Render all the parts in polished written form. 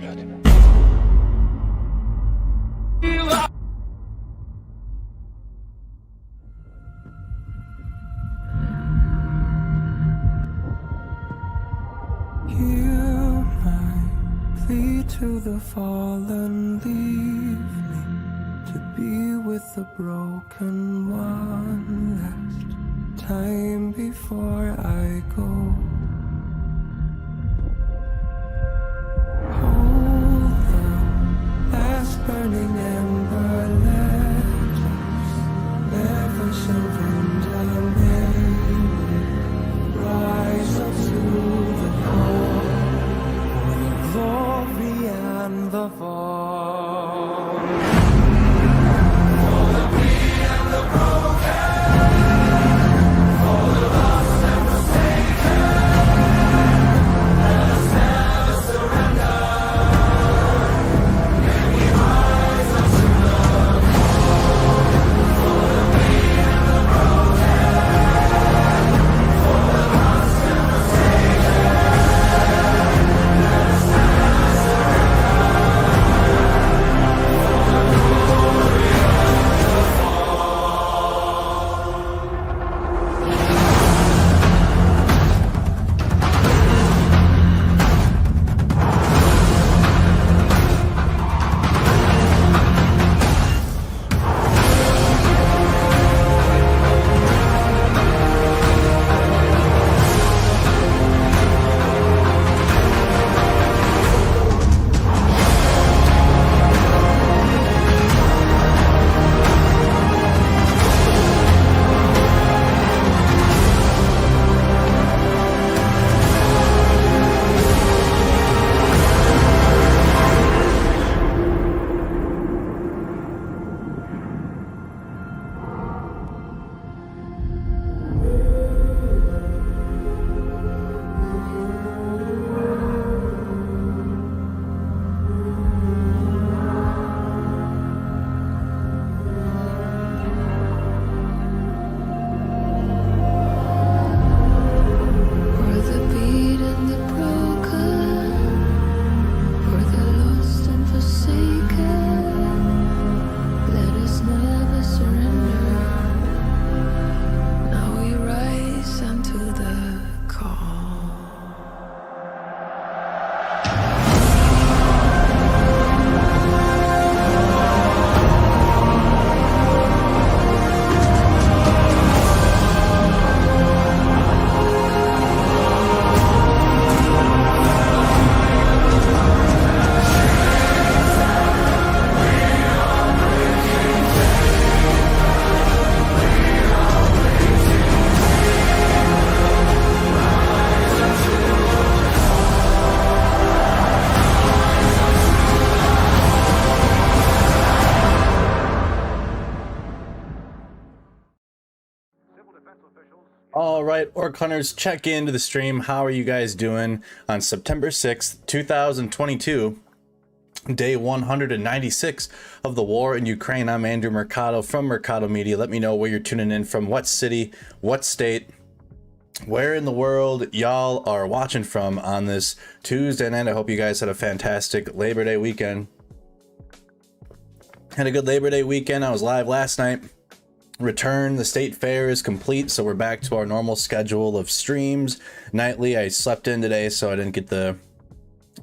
DEGRADING. Hear my plea to the fallen, leave me to be with the broken one last time before I go. Hold the last burning ember, let us never surrender. May we rise up to the call for the glory and the fall. For the weak and the broken, for the lost and forsaken, let us never surrender. May we rise up to the call for the weak and the broken, for the lost and forsaken, let us never surrender. For the glory and the fall. For the beat and the broken, for the lost and forsaken, let us never surrender. Now we rise unto the call. All right, Orc Hunters, check into the stream. How are you guys doing on September 6th, 2022, day 196 of the war in Ukraine? I'm Andrew Mercado from Mercado Media. Let me know where you're tuning in from, what city, what state, where in the world y'all are watching from on this Tuesday night. I hope you guys had a fantastic Labor Day weekend. Had a good Labor Day weekend. I was live last night. Return, the state fair is complete, so we're back to our normal schedule of streams nightly. I slept in today, so I didn't get the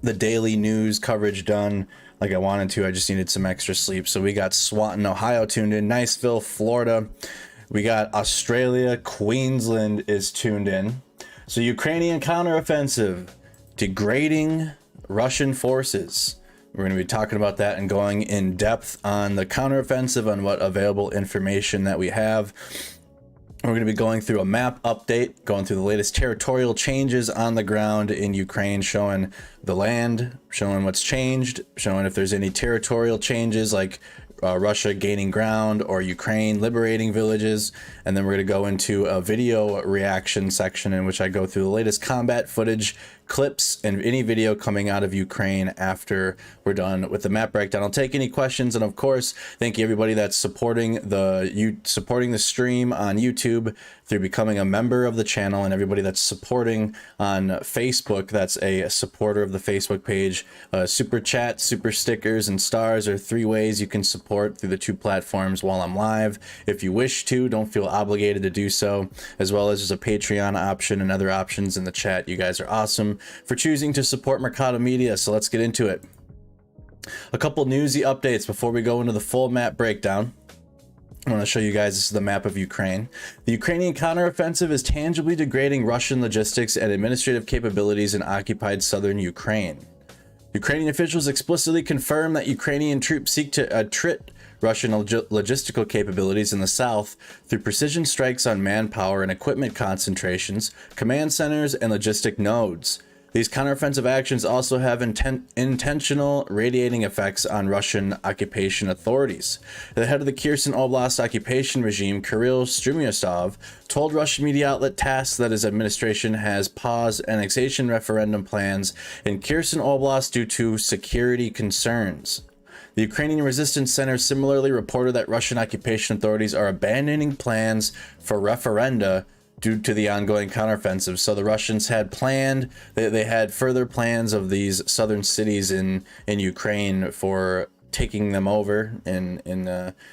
daily news coverage done like I wanted to. I just needed some extra sleep. So we got Swanton, Ohio tuned in, Niceville, Florida. We got Australia, Queensland is tuned in. So Ukrainian counteroffensive, degrading Russian forces. We're going to be talking about that and going in depth on the counteroffensive, on what available information that we have. We're going to be going through a map update, going through the latest territorial changes on the ground in Ukraine, showing the land, showing what's changed, showing if there's any territorial changes like Russia gaining ground or Ukraine liberating villages. And then we're going to go into a video reaction section in which I go through the latest combat footage clips and any video coming out of Ukraine after we're done with the map breakdown. I'll take any questions, and of course, thank you everybody that's supporting the stream on YouTube through becoming a member of the channel, and everybody that's supporting on Facebook that's a supporter of the Facebook page. Super chat, super stickers, and stars are 3 ways you can support through the 2 platforms while I'm live. If you wish to, don't feel obligated to do so, as well as there's a Patreon option and other options in the chat. You guys are awesome for choosing to support Mercado Media, so let's get into it. A couple newsy updates before we go into the full map breakdown. I want to show you guys, this is the map of Ukraine. The Ukrainian counteroffensive is tangibly degrading Russian logistics and administrative capabilities in occupied southern Ukraine. Ukrainian officials explicitly confirm that Ukrainian troops seek to attrit Russian logistical capabilities in the south through precision strikes on manpower and equipment concentrations, command centers, and logistic nodes. These counteroffensive actions also have intentional radiating effects on Russian occupation authorities. The head of the Kherson Oblast occupation regime, Kirill Strumiusov, told Russian media outlet TASS that his administration has paused annexation referendum plans in Kherson Oblast due to security concerns. The Ukrainian Resistance Center similarly reported that Russian occupation authorities are abandoning plans for referenda due to the ongoing counteroffensive. So the Russians had planned, they had further plans of these southern cities in Ukraine for taking them over and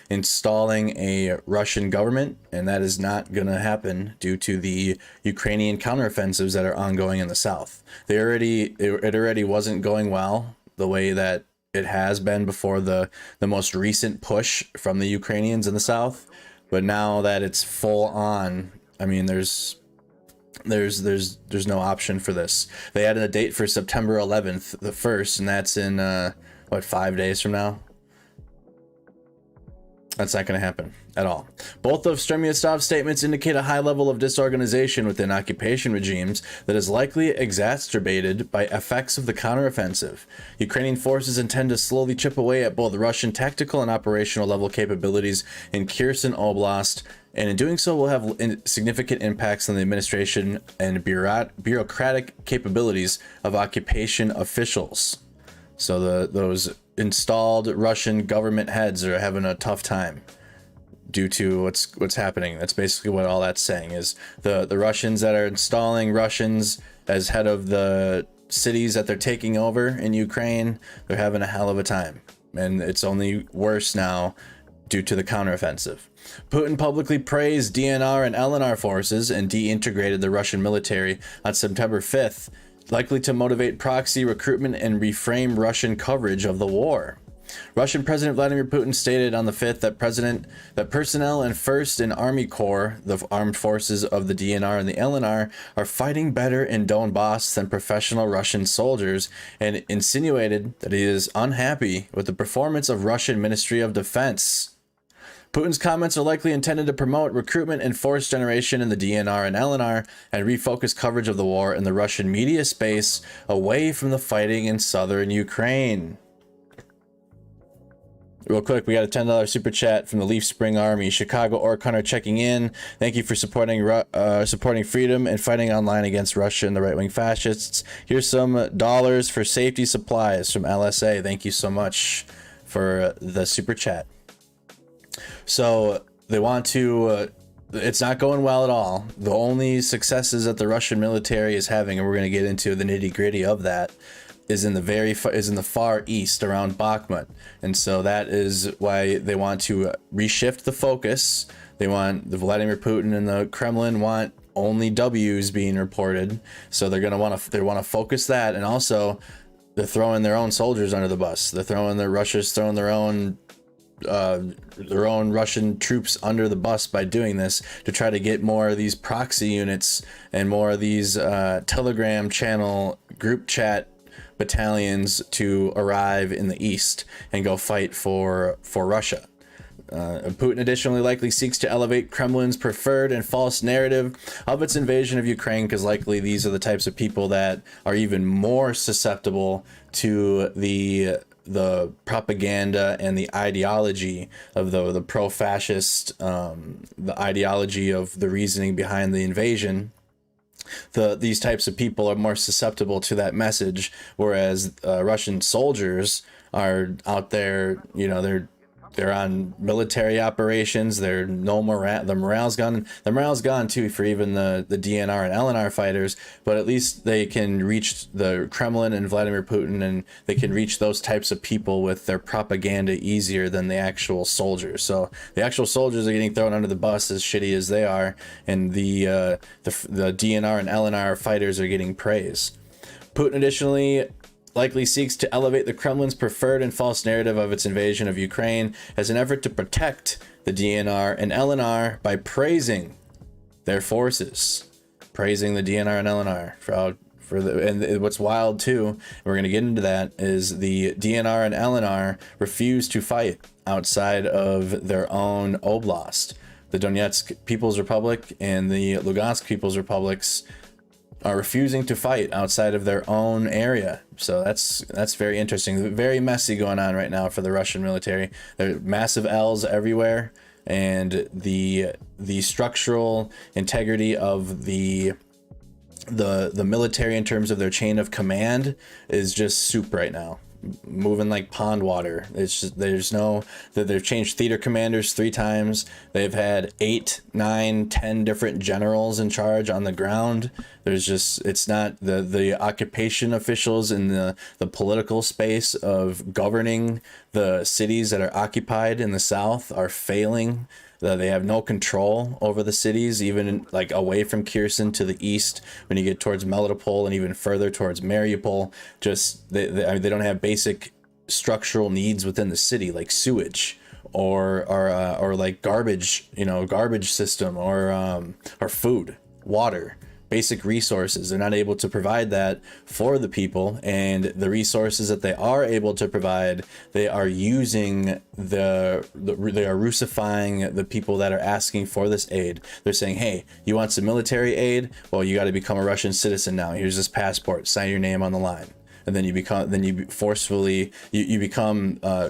installing a Russian government, and that is not going to happen due to the Ukrainian counteroffensives that are ongoing in the south. It already wasn't going well the way that it has been before the most recent push from the Ukrainians in the south, but now that it's full on, I mean, there's no option for this. They added a date for September 11th, the 1st, and that's in what, 5 days from now? That's not going to happen at all. Both of Strumiusov's statements indicate a high level of disorganization within occupation regimes that is likely exacerbated by effects of the counteroffensive. Ukrainian forces intend to slowly chip away at both Russian tactical and operational level capabilities in Kherson Oblast, and in doing so will have significant impacts on the administration and bureaucratic capabilities of occupation officials. So those installed Russian government heads are having a tough time due to what's happening. That's basically what all that's saying, is the Russians that are installing Russians as head of the cities that they're taking over in Ukraine, they're having a hell of a time, and it's only worse now due to the counteroffensive. Putin publicly praised DNR and LNR forces and deintegrated the Russian military on September 5th, likely to motivate proxy recruitment and reframe Russian coverage of the war. Russian President Vladimir Putin stated on the 5th that personnel in 1st and Army Corps, the armed forces of the DNR and the LNR, are fighting better in Donbass than professional Russian soldiers, and insinuated that he is unhappy with the performance of Russian Ministry of Defense. Putin's comments are likely intended to promote recruitment and force generation in the DNR and LNR and refocus coverage of the war in the Russian media space away from the fighting in southern Ukraine. Real quick, we got a $10 super chat from the Leaf Spring Army. Chicago Orc Hunter checking in. Thank you for supporting freedom and fighting online against Russia and the right-wing fascists. Here's some dollars for safety supplies from LSA. Thank you so much for the super chat. So they want to, it's not going well at all. The only successes that the Russian military is having, and we're going to get into the nitty gritty of that, is in the far east around Bakhmut. And so that is why they want to reshift the focus. They want, the Vladimir Putin and the Kremlin want only W's being reported. So they're going to want to focus that. And also they're throwing their own soldiers under the bus. Russia's throwing their own Russian troops under the bus by doing this to try to get more of these proxy units and more of these Telegram channel group chat battalions to arrive in the east and go fight for Russia. Putin additionally likely seeks to elevate Kremlin's preferred and false narrative of its invasion of Ukraine, because likely these are the types of people that are even more susceptible to the propaganda and the ideology of the pro-fascist, the ideology of the reasoning behind the invasion, these types of people are more susceptible to that message, whereas Russian soldiers are out there, you know, they're on military operations. They're no morale. The morale's gone. The morale's gone too for even the DNR and LNR fighters. But at least they can reach the Kremlin and Vladimir Putin, and they can reach those types of people with their propaganda easier than the actual soldiers. So the actual soldiers are getting thrown under the bus, as shitty as they are, and the DNR and LNR fighters are getting praise. Putin additionally likely seeks to elevate the Kremlin's preferred and false narrative of its invasion of Ukraine as an effort to protect the DNR and LNR by praising their forces, praising the DNR and LNR and what's wild too, and we're going to get into that, is the DNR and LNR refuse to fight outside of their own oblast. The Donetsk People's Republic and the Lugansk People's Republics are refusing to fight outside of their own area. So that's very interesting. Very messy going on right now for the Russian military. There are massive L's everywhere, and the structural integrity of the military in terms of their chain of command is just soup right now, moving like pond water. It's just, they've changed theater commanders 3 times. They've had 8, 9, 10 different generals in charge on the ground. There's just, it's not the occupation officials in the political space of governing the cities that are occupied in the south are failing. They have no control over the cities, even like away from Kherson to the east. When you get towards Melitopol and even further towards Mariupol, just they don't have basic structural needs within the city, like sewage or like garbage system or food, water. Basic resources. They're not able to provide that for the people, and the resources that they are able to provide, they are using they are Russifying the people that are asking for this aid. They're saying, hey, you want some military aid? Well, you got to become a Russian citizen now. Here's this passport, sign your name on the line. And then you become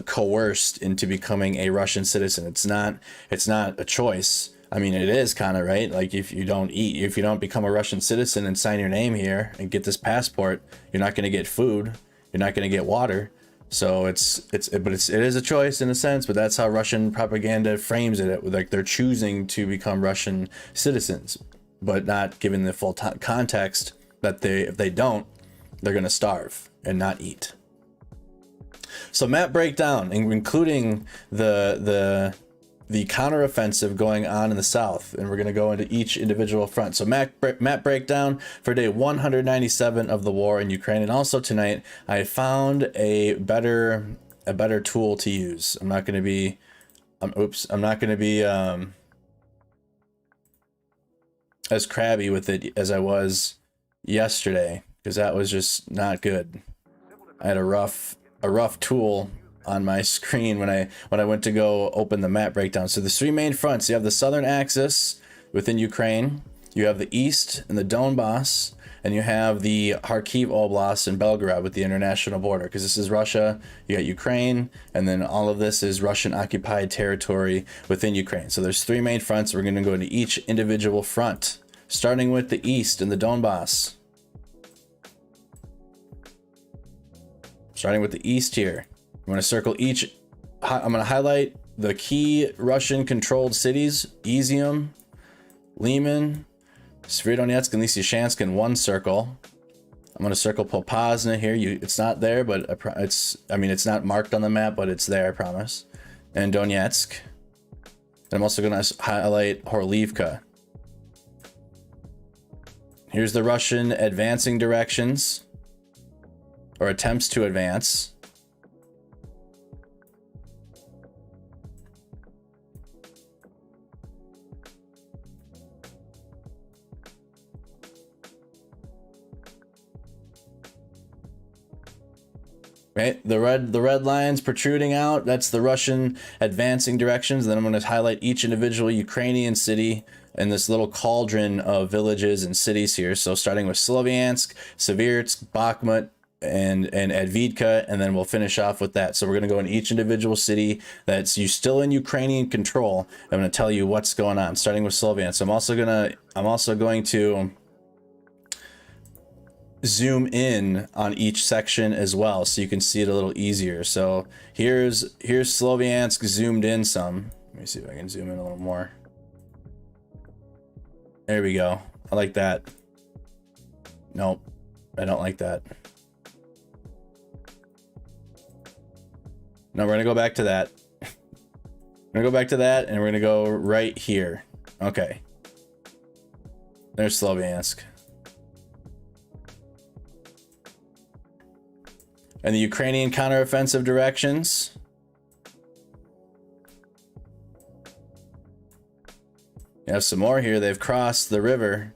coerced into becoming a Russian citizen. It's not a choice. I mean, it is kind of, right? Like if you don't become a Russian citizen and sign your name here and get this passport, you're not going to get food. You're not going to get water. So it is a choice in a sense, but that's how Russian propaganda frames it. Like they're choosing to become Russian citizens, but not given the full context that if they don't, they're going to starve and not eat. So map breakdown, including the counteroffensive going on in the south, and we're going to go into each individual front. So map breakdown for day 197 of the war in Ukraine. And also tonight I found a better tool to use. I'm not going to be as crabby with it as I was yesterday, because that was just not good. I had a rough tool on my screen when I went to go open the map breakdown. So there's 3 main fronts. You have the southern axis within Ukraine, you have the east and the Donbass, and you have the Kharkiv Oblast and Belgorod with the international border, because this is Russia, you got Ukraine, and then all of this is Russian occupied territory within Ukraine. So there's 3 main fronts. We're going to go into each individual front, starting with the east and the Donbass. Starting with the east here. I'm going to circle each. I'm going to highlight the key Russian controlled cities: Izium, Lyman, Sverdlovsk, and Lysychansk in 1 circle. I'm going to circle Popasna here. It's not there, but it's not marked on the map, but it's there, I promise. And Donetsk. And I'm also going to highlight Horlivka. Here's the Russian advancing directions, or attempts to advance. Right, the red lines protruding out, that's the Russian advancing directions. Then I'm going to highlight each individual Ukrainian city in this little cauldron of villages and cities here. So starting with Sloviansk, Seversk, Bakhmut, and Advidka, and then we'll finish off with that. So we're going to go in each individual city that's still in Ukrainian control. I'm going to tell you what's going on, starting with Sloviansk. So I'm also going to zoom in on each section as well, so you can see it a little easier. So here's Sloviansk zoomed in some. Let me see if I can zoom in a little more. There we go. I like that. Nope, I don't like that. No, we're gonna go back to that. We're gonna go back to that, and we're gonna go right here. Okay. There's Sloviansk. And the Ukrainian counteroffensive directions. You have some more here. They've crossed the river.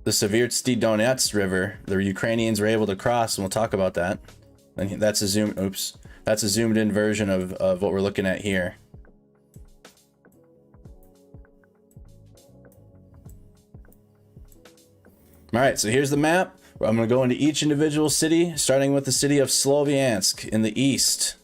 The Seversk Donetsk River. The Ukrainians were able to cross, and we'll talk about that. And that's a zoom. Oops. That's a zoomed in version of what we're looking at here. All right, so here's the map. I'm going to go into each individual city, starting with the city of Sloviansk in the east.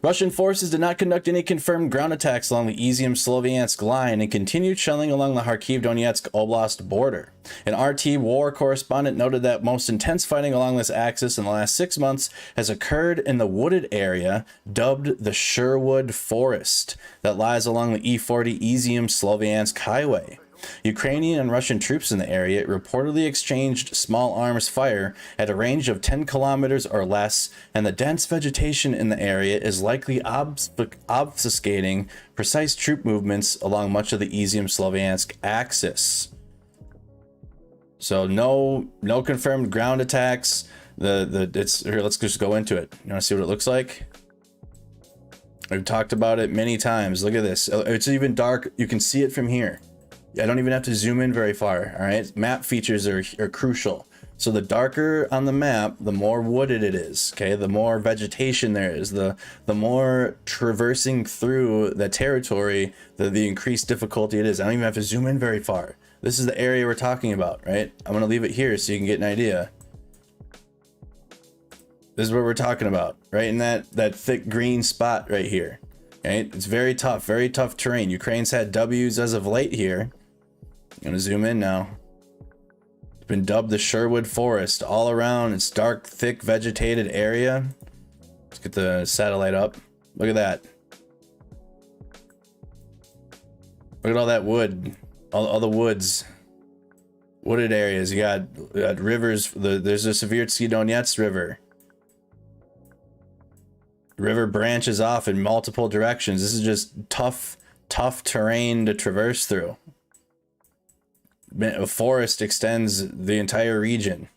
Russian forces did not conduct any confirmed ground attacks along the Izium-Sloviansk line and continued shelling along the Kharkiv-Donetsk Oblast border. An RT war correspondent noted that most intense fighting along this axis in the last 6 months has occurred in the wooded area dubbed the Sherwood Forest that lies along the E40 Izium-Sloviansk highway. Ukrainian and Russian troops in the area reportedly exchanged small arms fire at a range of 10 kilometers or less, and the dense vegetation in the area is likely obfuscating precise troop movements along much of the Izium-Sloviansk axis. So no confirmed ground attacks. Here, let's just go into it. You want to see what it looks like? I've talked about it many times. Look at this. It's even dark. You can see it from here. I don't even have to zoom in very far. All right, map features are crucial. So the darker on the map, the more wooded it is. Okay, the more vegetation there is, the more traversing through the territory, the increased difficulty it is. I don't even have to zoom in very far. This is the area we're talking about, right? I'm gonna leave it here so you can get an idea. This is what we're talking about, right? In that thick green spot right here. Right? It's very tough terrain. Ukraine's had W's as of late here. I'm gonna zoom in now. It's been dubbed the Sherwood Forest all around. It's dark, thick, vegetated area. Let's get the satellite up. Look at that. Look at all that wood, all the woods, wooded areas. You got rivers. There's a Seversk Donetsk River. The river branches off in multiple directions. This is just tough terrain to traverse through. A forest extends the entire region.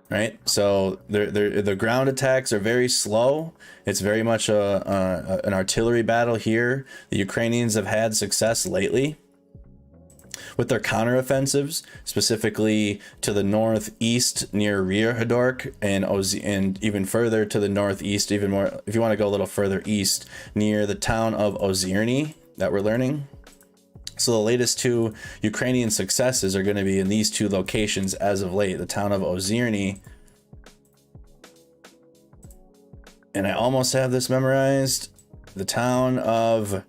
Right? So the ground attacks are very slow. It's very much an artillery battle here. The Ukrainians have had success lately with their counteroffensives, specifically to the northeast near Ryhorok and even further to the northeast, even more if you want to go a little further east, near the town of Ozyrny that we're learning. So the latest two Ukrainian successes are going to be in these two locations as of late, the town of Ozyrny. And I almost have this memorized. The town of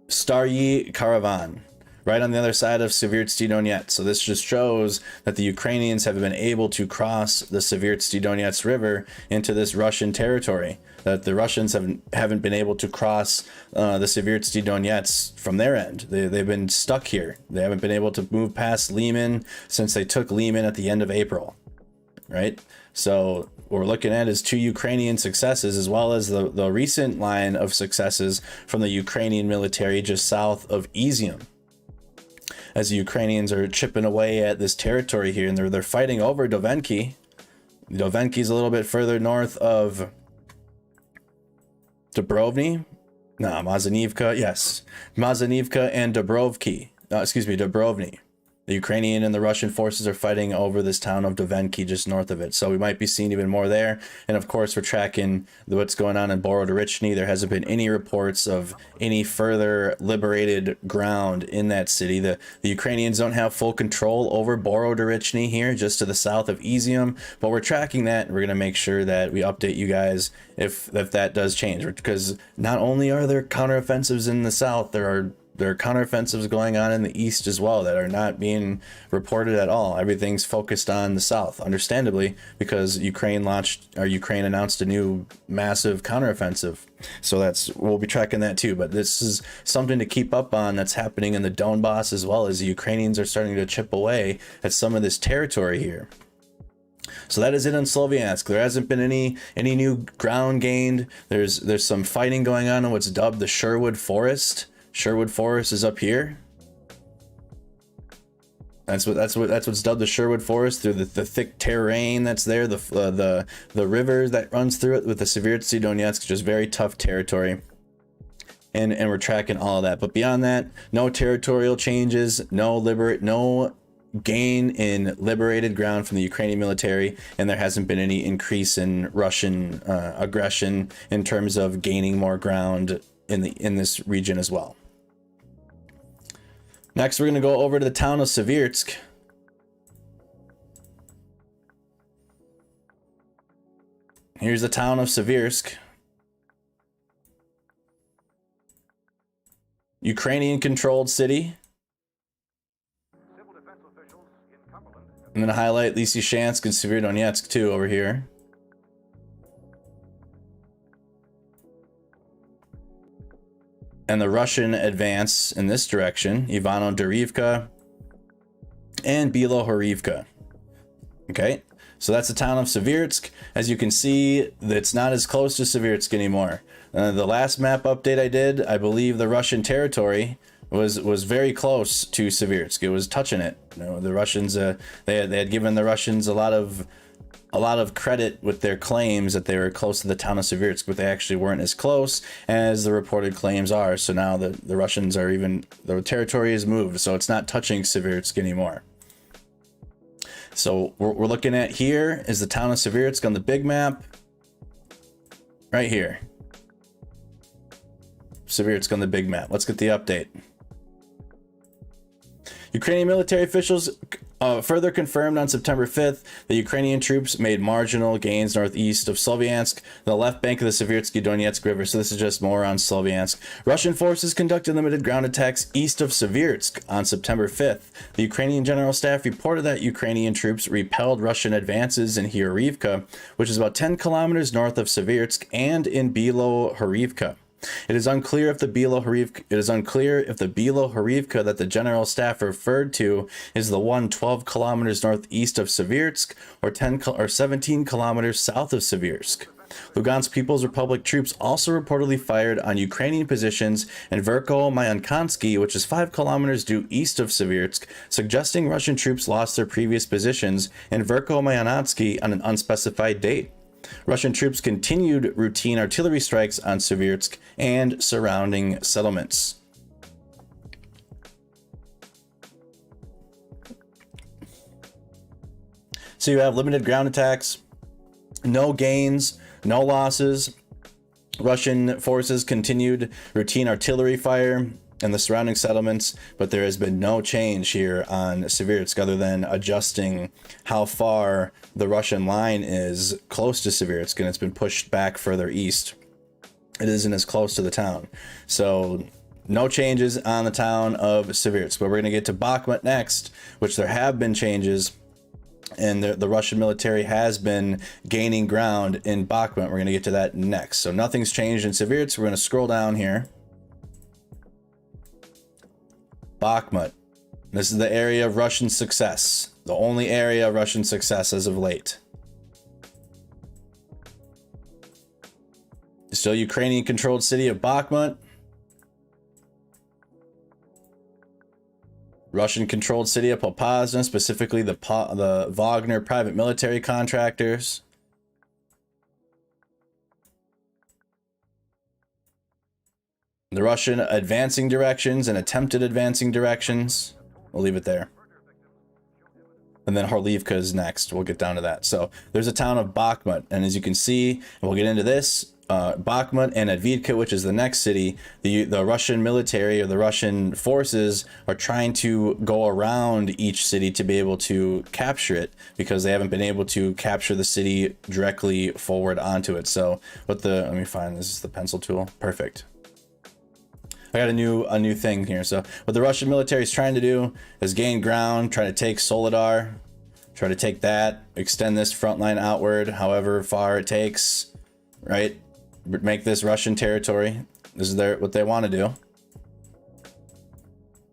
Staryi Karavan, right on the other side of Seversk Donetsk. So this just shows that the Ukrainians have been able to cross the Seversk Donetsk River into this Russian territory, that the Russians haven't been able to cross the Seversk Donetsk from their end. They've been stuck here. They haven't been able to move past Lyman since they took Lyman at the end of April, right? So what we're looking at is two Ukrainian successes, as well as the recent line of successes from the Ukrainian military just south of Izium, as the Ukrainians are chipping away at this territory here, and they're fighting over Dovenki. Dovenki's a little bit further north of Dubrovny. No, Mazanivka. Yes, Mazanivka and Dubrovki. Dubrovny. The Ukrainian and the Russian forces are fighting over this town of Dovenki just north of it. So we might be seeing even more there. And of course, we're tracking what's going on in Borodarichny. There hasn't been any reports of any further liberated ground in that city. The Ukrainians don't have full control over Borodarichny here, just to the south of Izium. But we're tracking that, and we're going to make sure that we update you guys if that does change. Because not only are there counteroffensives in the south, there are there are counteroffensives going on in the east as well that are not being reported at all. Everything's focused on the south, understandably, because Ukraine announced a new massive counteroffensive. So we'll be tracking that too. But this is something to keep up on that's happening in the Donbass as well, as the Ukrainians are starting to chip away at some of this territory here. So that is it on Sloviansk. There hasn't been any new ground gained. There's some fighting going on in what's dubbed the Sherwood Forest. Sherwood Forest is up here. That's what's dubbed the Sherwood Forest, through the thick terrain that's there, the river that runs through it with the Seversk Donetsk, just very tough territory. And we're tracking all of that. But beyond that, no territorial changes, no gain in liberated ground from the Ukrainian military, and there hasn't been any increase in Russian aggression in terms of gaining more ground in this region as well. Next, we're going to go over to the town of Seversk. Here's the town of Seversk. Ukrainian-controlled city. I'm going to highlight Lysychansk and Severodonetsk too over here. And the Russian advance in this direction, Ivano-Dorivka and Bilohorivka. Okay, so that's the town of Seversk. As you can see, it's not as close to Seversk anymore. The last map update I did, I believe the Russian territory was very close to Seversk. It was touching it. You know, the Russians they had given the Russians a lot of credit with their claims that they were close to the town of Seversk, but they actually weren't as close as the reported claims are. So now the Russians are the territory is moved, so it's not touching Seversk anymore. So we're looking at here is the town of Seversk on the big map, right here. Seversk on the big map. Let's get the update. Ukrainian military officials further confirmed on September 5th that Ukrainian troops made marginal gains northeast of Sloviansk, the left bank of the Seversky Donetsk River. So this is just more on Sloviansk. Russian forces conducted limited ground attacks east of Seversk on September 5th. The Ukrainian General Staff reported that Ukrainian troops repelled Russian advances in Horivka, which is about 10 kilometers north of Seversk, and in Bilohorivka. It is unclear if the Bilohorivka that the General Staff referred to is the one 12 kilometers northeast of Seversk or 17 kilometers south of Seversk. Lugansk People's Republic troops also reportedly fired on Ukrainian positions in Verkho-Mayankansky, which is 5 kilometers due east of Seversk, suggesting Russian troops lost their previous positions in Verkho-Mayankansky on an unspecified date. Russian troops continued routine artillery strikes on Seversk and surrounding settlements. So you have limited ground attacks, no gains, no losses. Russian forces continued routine artillery fire in the surrounding settlements, but there has been no change here on Seversk other than adjusting how far the Russian line is close to Seversk, and it's been pushed back further east. It isn't as close to the town. So no changes on the town of Seversk, but we're going to get to Bakhmut next, which there have been changes, and the Russian military has been gaining ground in Bakhmut. We're going to get to that next. So nothing's changed in Seversk. We're going to scroll down here. Bakhmut. This is the area of Russian success. The only area of Russian success as of late. Still Ukrainian-controlled city of Bakhmut. Russian-controlled city of Popasna, specifically the Wagner private military contractors. The Russian advancing directions and attempted advancing directions. We'll leave it there. And then Horivka is next. We'll get down to that. So there's a town of Bakhmut. And as you can see, and we'll get into this, Bakhmut and Avdiivka, which is the next city, the Russian military or the Russian forces are trying to go around each city to be able to capture it, because they haven't been able to capture the city directly forward onto it. So let me find, this is the pencil tool. Perfect. I got a new thing here. So what the Russian military is trying to do is gain ground, try to take Soledar, try to take that, extend this front line outward, however far it takes, right? Make this Russian territory. This is what they want to do.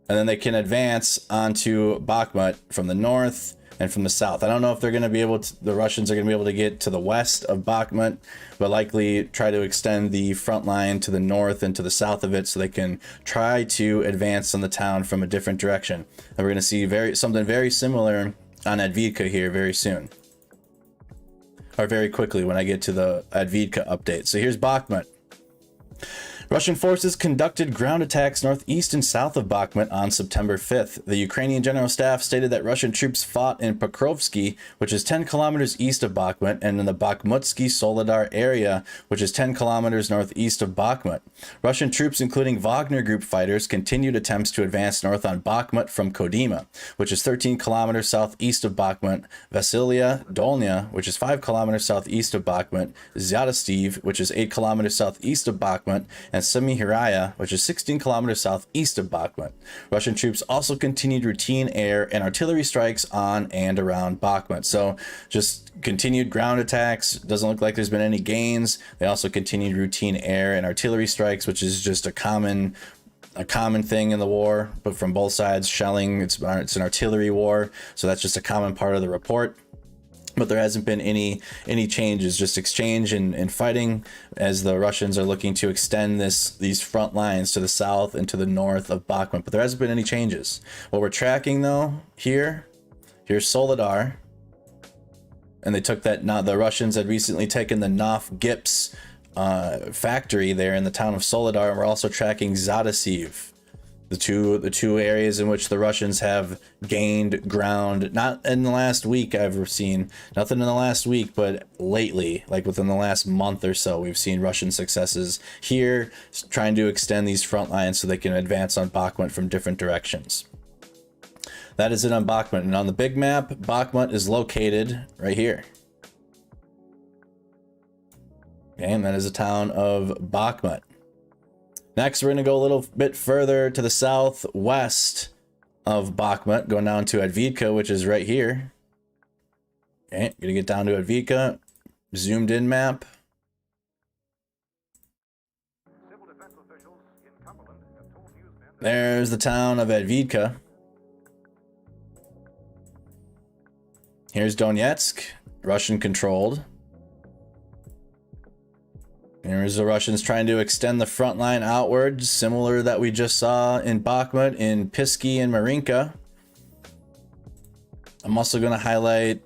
And then they can advance onto Bakhmut from the north and from the south. I don't know if they're going to be able to, the Russians are going to be able to get to the west of Bakhmut, but likely try to extend the front line to the north and to the south of it so they can try to advance on the town from a different direction. And we're going to see something very similar on Advidka here very soon. Or very quickly when I get to the Advidka update. So here's Bakhmut. Russian forces conducted ground attacks northeast and south of Bakhmut on September 5th. The Ukrainian General Staff stated that Russian troops fought in Pokrovsky, which is 10 kilometers east of Bakhmut, and in the Bakhmutsky Soledar area, which is 10 kilometers northeast of Bakhmut. Russian troops, including Wagner Group fighters, continued attempts to advance north on Bakhmut from Kodyma, which is 13 kilometers southeast of Bakhmut, Vasilia Dolnya, which is 5 kilometers southeast of Bakhmut, Zyadostiv, which is 8 kilometers southeast of Bakhmut, and Semihiraya, which is 16 kilometers southeast of Bakhmut. Russian troops also continued routine air and artillery strikes on and around Bakhmut. So just continued ground attacks. Doesn't look like there's been any gains. They also continued routine air and artillery strikes, which is just a common thing in the war, but from both sides, shelling. It's an artillery war, so that's just a common part of the report. But there hasn't been any changes, just exchange and fighting as the Russians are looking to extend these front lines to the south and to the north of Bakhmut. But there hasn't been any changes. What we're tracking though here's Soledar, and they took that. Now the Russians had recently taken the Nov Gips factory there in the town of Soledar, and we're also tracking Zadasiv. The two areas in which the Russians have gained ground, not in the last week I've seen, nothing in the last week, but lately, like within the last month or so, we've seen Russian successes here trying to extend these front lines so they can advance on Bakhmut from different directions. That is it on Bakhmut. And on the big map, Bakhmut is located right here. Okay, and that is the town of Bakhmut. Next, we're going to go a little bit further to the southwest of Bakhmut, going down to Advidka, which is right here. Okay, going to get down to Advidka, zoomed in map. There's the town of Advidka. Here's Donetsk, Russian controlled. Here's the Russians trying to extend the front line outward, similar that we just saw in Bakhmut, in Pisky and Marinka. I'm also going to highlight...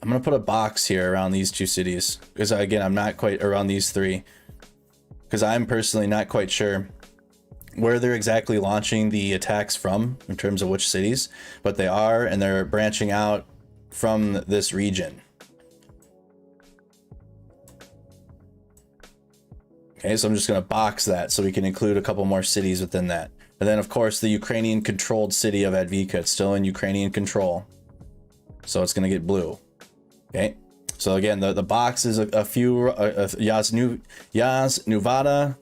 I'm going to put a box here around these two cities. Because again, I'm not quite around these three. Because I'm personally not quite sure where they're exactly launching the attacks from in terms of which cities. But they are, and they're branching out from this region. Okay, so I'm just going to box that so we can include a couple more cities within that. And then, of course, the Ukrainian controlled city of Advidka. It's still in Ukrainian control. So it's going to get blue. Okay, so again, the box is a few, Yaznuvada,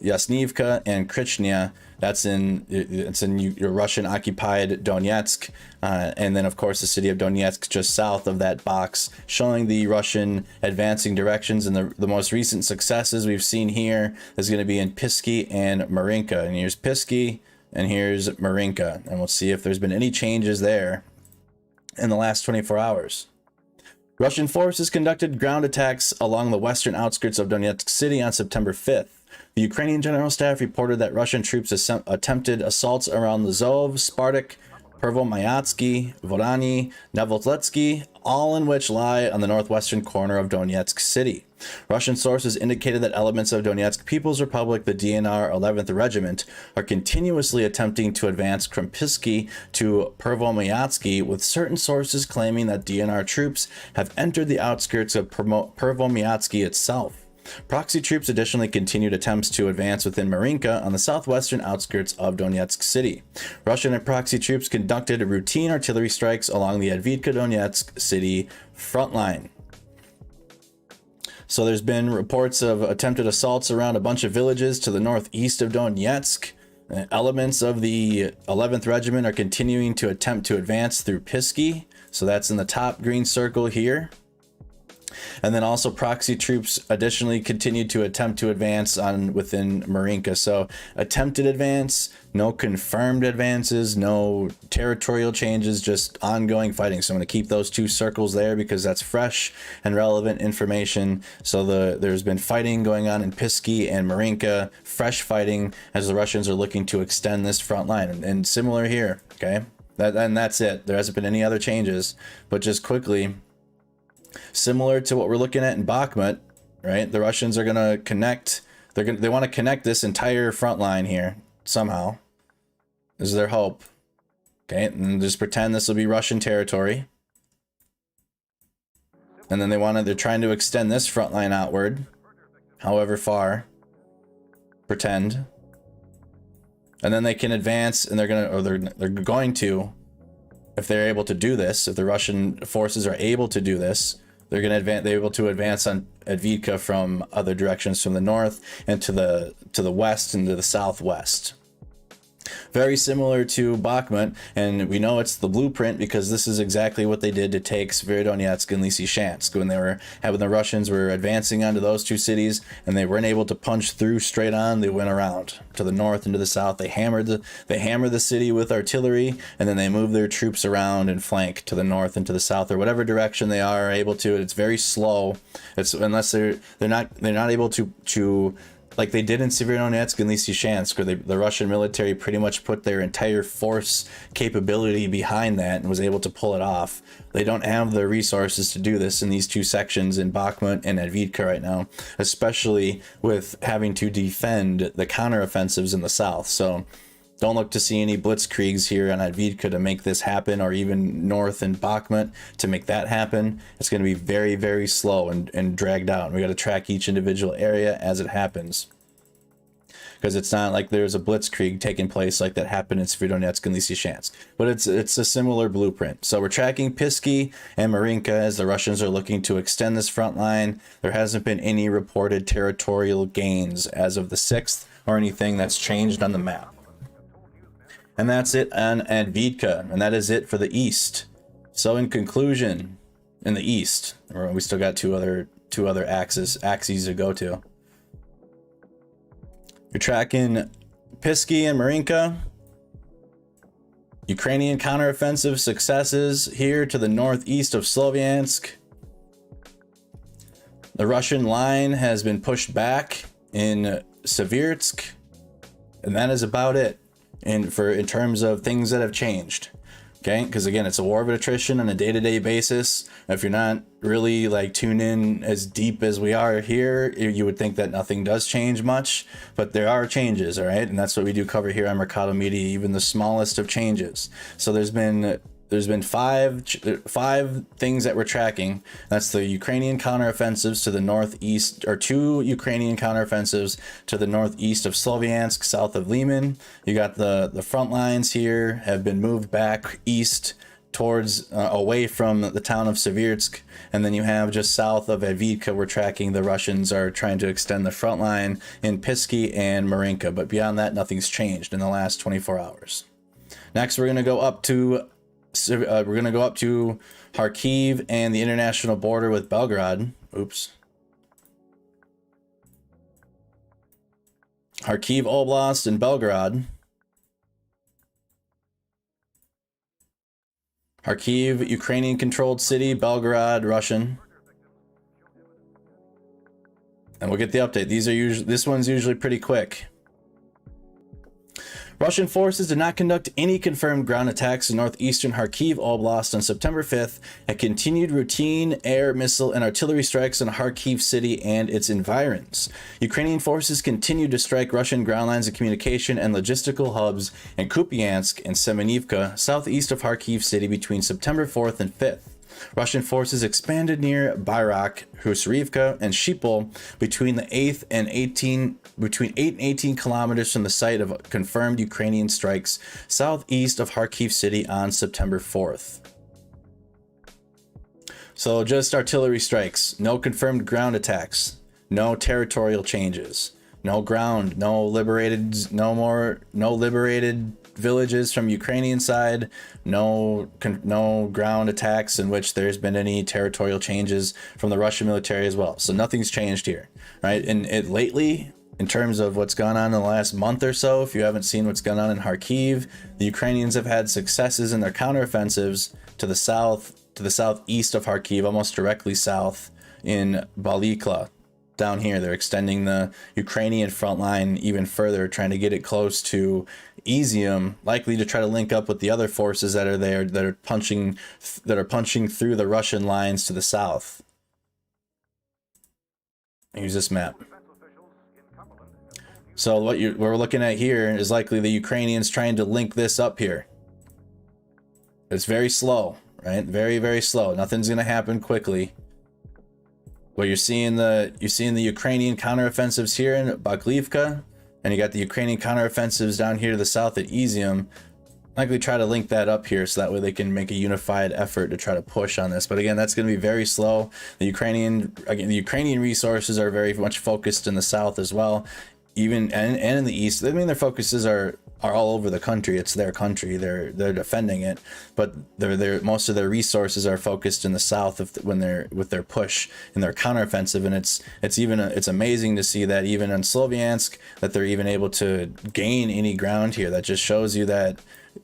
Yasnivka, and Krichnia. It's in your Russian occupied Donetsk, and then of course the city of Donetsk just south of that box, showing the Russian advancing directions. And the most recent successes we've seen here is going to be in Pisky and Marinka. And here's Pisky and here's Marinka, and we'll see if there's been any changes there in the last 24 hours. Russian forces conducted ground attacks along the western outskirts of Donetsk city on September 5th. The Ukrainian General Staff reported that Russian troops attempted assaults around Lozov, Spartak, Pervomayatsky, Vorani, Novotletsky, all in which lie on the northwestern corner of Donetsk city. Russian sources indicated that elements of Donetsk People's Republic, the DNR 11th Regiment, are continuously attempting to advance from Pisky to Pervomayatsky, with certain sources claiming that DNR troops have entered the outskirts of Pervomayatsky itself. Proxy troops additionally continued attempts to advance within Marinka on the southwestern outskirts of Donetsk city. Russian and proxy troops conducted routine artillery strikes along the Advidka Donetsk city front line. So there's been reports of attempted assaults around a bunch of villages to the northeast of Donetsk. Elements of the 11th Regiment are continuing to attempt to advance through Pisky. So that's in the top green circle here. And then also proxy troops additionally continued to attempt to advance on within Marinka. So attempted advance, no confirmed advances, no territorial changes, just ongoing fighting. So I'm going to keep those two circles there because that's fresh and relevant information. So there's been fighting going on in Pisky and Marinka, fresh fighting as the Russians are looking to extend this front line. And similar here, okay? And that's it. There hasn't been any other changes, but just quickly, similar to what we're looking at in Bakhmut, right? The Russians are going to connect. They want to connect this entire front line here somehow. This is their hope. Okay, and just pretend this will be Russian territory. And then they're trying to extend this front line outward, however far. Pretend. And then they can advance, and they're going to, if they're able to do this, if the Russian forces are able to do this, they're going to advance. They're able to advance on Advitka from other directions, from the north and to the west and to the southwest. Very similar to Bakhmut, and we know it's the blueprint because this is exactly what they did to take Severodonetsk and Lysychansk when the Russians were advancing onto those two cities and they weren't able to punch through straight on. They went around to the north and to the south. They hammered the city with artillery, and then they moved their troops around and flank to the north and to the south or whatever direction they are able to. It's very slow. It's unless they're not able to like they did in Severodonetsk and Lysychansk, where the Russian military pretty much put their entire force capability behind that and was able to pull it off. They don't have the resources to do this in these two sections in Bakhmut and Advitka right now, especially with having to defend the counteroffensives in the south. So don't look to see any blitzkriegs here on Advitka to make this happen, or even north in Bakhmut to make that happen. It's going to be very, very slow and dragged out. We got to track each individual area as it happens, because it's not like there's a blitzkrieg taking place like that happened in Severodonetsk and Lysychansk. But it's a similar blueprint. So we're tracking Pisky and Marinka as the Russians are looking to extend this front line. There hasn't been any reported territorial gains as of the 6th or anything that's changed on the map. And that's it on Advitka, and that is it for the east. So in conclusion, in the east, we still got two other axes to go to. You're tracking Pisky and Marinka. Ukrainian counteroffensive successes here to the northeast of Sloviansk. The Russian line has been pushed back in Seversk, and that is about it. In terms of things that have changed, okay? Because again, it's a war of attrition on a day-to-day basis. If you're not really like tuned in as deep as we are here, you would think that nothing does change much, but there are changes, all right? And that's what we do cover here on Mercado Media, even the smallest of changes. So there's been five things that we're tracking. That's the Ukrainian counteroffensives to the northeast, or 2 Ukrainian counteroffensives to the northeast of Sloviansk, south of Liman. You got the front lines here have been moved back east towards away from the town of Seversk, and then you have just south of Advitka, we're tracking the Russians are trying to extend the front line in Pisky and Marinka, but beyond that, nothing's changed in the last 24 hours. Next, we're going to go up to Kharkiv and the international border with Belgrade. Oops. Kharkiv Oblast and Belgrade. Kharkiv, Ukrainian-controlled city. Belgrade, Russian. And we'll get the update. This one's usually pretty quick. Russian forces did not conduct any confirmed ground attacks in northeastern Kharkiv Oblast on September 5th and continued routine air, missile, and artillery strikes on Kharkiv city and its environs. Ukrainian forces continued to strike Russian ground lines of communication and logistical hubs in Kupiansk and Semenivka, southeast of Kharkiv city, between September 4th and 5th. Russian forces expanded near Bayrak, Husarivka, and Shipol between 8 and 18 kilometers from the site of confirmed Ukrainian strikes southeast of Kharkiv city on September 4th. So just artillery strikes, no confirmed ground attacks, no territorial changes, no ground, no liberated villages from Ukrainian side, no ground attacks in which there's been any territorial changes from the Russian military as well. So nothing's changed here, right? And lately, in terms of what's gone on in the last month or so, if you haven't seen what's gone on in Kharkiv, the Ukrainians have had successes in their counteroffensives to the southeast of Kharkiv, almost directly south in Balikla. Down here, they're extending the Ukrainian front line even further, trying to get it close to Izium, likely to try to link up with the other forces that are there that are punching through the Russian lines to the south. Use this map. So what we're looking at here is likely the Ukrainians trying to link this up here. It's very slow, right? Very, very slow. Nothing's going to happen quickly. But you're seeing the Ukrainian counteroffensives here in Baklivka, and you got the Ukrainian counteroffensives down here to the south at Izium. Likely try to link that up here so that way they can make a unified effort to try to push on this. But again, that's going to be very slow. The Ukrainian resources are very much focused in the south as well, even and in the east. I mean, their focuses are all over the country. It's their country. They're defending it, but most of their resources are focused in the south when they're with their push and their counteroffensive. And it's amazing to see that even in Sloviansk that they're even able to gain any ground here. That just shows you that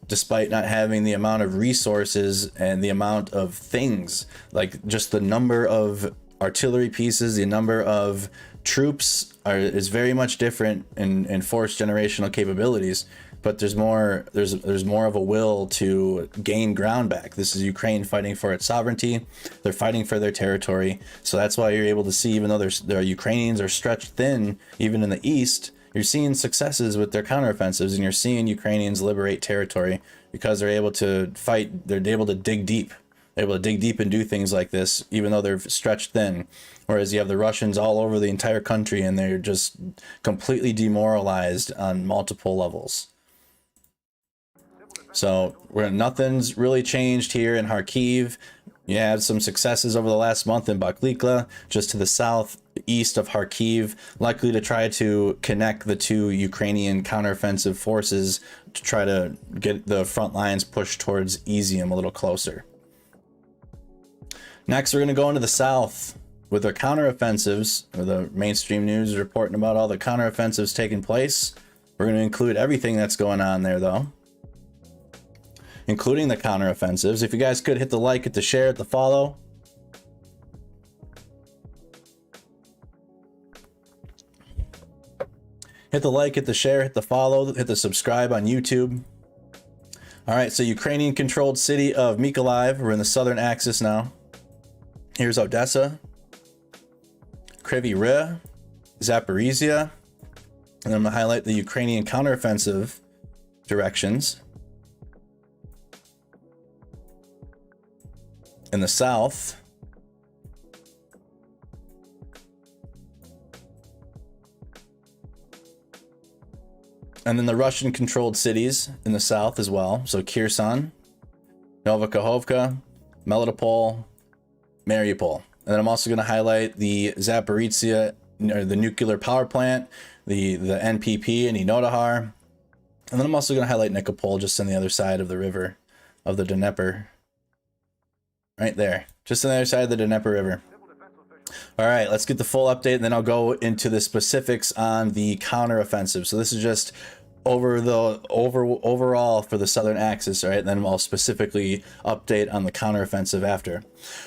despite not having the amount of resources and the amount of things, like just the number of artillery pieces, the number of troops is very much different in force generational capabilities. But there's more of a will to gain ground back. This is Ukraine fighting for its sovereignty. They're fighting for their territory. So that's why you're able to see, even though the Ukrainians are stretched thin, even in the east, you're seeing successes with their counteroffensives, and you're seeing Ukrainians liberate territory because they're able to fight. They're able to dig deep. They're able to dig deep and do things like this, even though they're stretched thin. Whereas you have the Russians all over the entire country, and they're just completely demoralized on multiple levels. So nothing's really changed here in Kharkiv. You had some successes over the last month in Baklivka, just to the southeast of Kharkiv, likely to try to connect the two Ukrainian counteroffensive forces to try to get the front lines pushed towards Izium a little closer. Next, we're going to go into the south with our counteroffensives. The mainstream news is reporting about all the counteroffensives taking place. We're going to include everything that's going on there, though, including the counteroffensives. If you guys could hit the like, hit the share, hit the follow. Hit the like, hit the share, hit the follow, hit the subscribe on YouTube. All right, so Ukrainian controlled city of Mykolaiv. We're in the southern axis now. Here's Odessa, Kryvyi Rih, Zaporizhia, and I'm going to highlight the Ukrainian counteroffensive directions. In the south, and then the Russian controlled cities in the south as well. So Kherson, Novokhovka, Melitopol, Mariupol. And then I'm also going to highlight the Zaporizhia, or the nuclear power plant, the NPP in Enodahar. And then I'm also going to highlight Nikopol, just on the other side of the river of the Dnieper. Right there, just on the other side of the Dnieper River. All right, let's get the full update, and then I'll go into the specifics on the counteroffensive. So this is just overall for the southern axis, right? And then I'll specifically update on the counteroffensive after.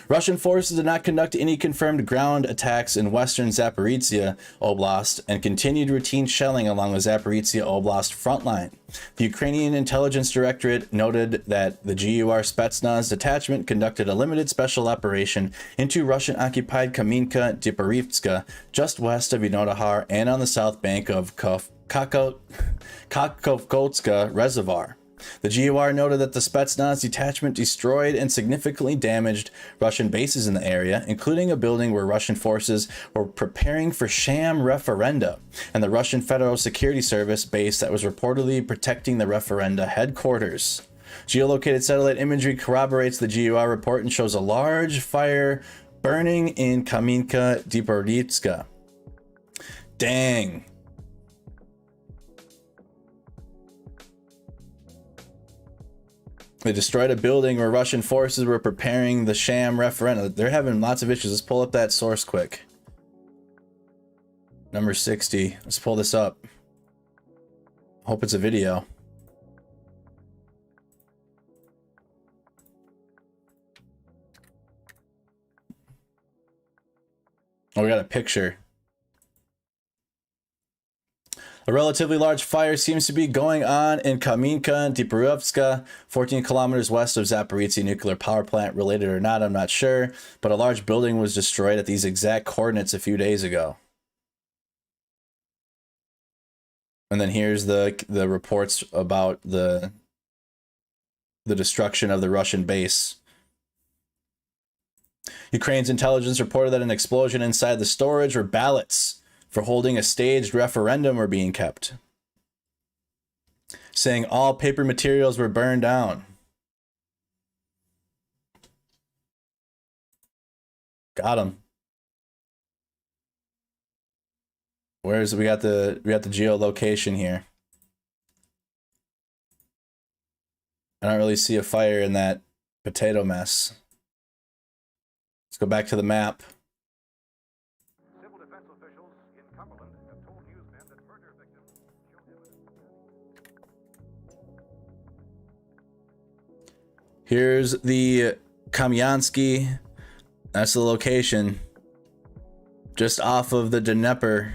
Russian forces did not conduct any confirmed ground attacks in western Zaporizhia Oblast and continued routine shelling along the Zaporizhia Oblast front line. The Ukrainian Intelligence Directorate noted that the GUR Spetsnaz detachment conducted a limited special operation into Russian-occupied Kamienka-Dniprovitska, just west of Enodahar and on the south bank of Kakhovkotska Reservoir. The GUR noted that the Spetsnaz detachment destroyed and significantly damaged Russian bases in the area, including a building where Russian forces were preparing for sham referenda, and the Russian Federal Security Service base that was reportedly protecting the referenda headquarters. Geolocated satellite imagery corroborates the GUR report and shows a large fire burning in Kamienka Dnipropetrovsk. Dang. They destroyed a building where Russian forces were preparing the sham referendum. They're having lots of issues. Let's pull up that source quick. Number 60. Let's pull this up. Hope it's a video. Oh, we got a picture. A relatively large fire seems to be going on in Kamienka Dnipropetrovsk, 14 kilometers west of Zaporizhzhia nuclear power plant. Related or not, I'm not sure, but a large building was destroyed at these exact coordinates a few days ago. And then here's the reports about the destruction of the Russian base. Ukraine's intelligence reported that an explosion inside the storage where ballots for holding a staged referendum were being kept, saying all paper materials were burned down. Got him. Where's we got the geolocation here. I don't really see a fire in that potato mess. Let's go back to the map. Civil defense officials in Cumberland have told newsmen that murder victims Here's the Kamyansky. That's the location. Just off of the Dnieper.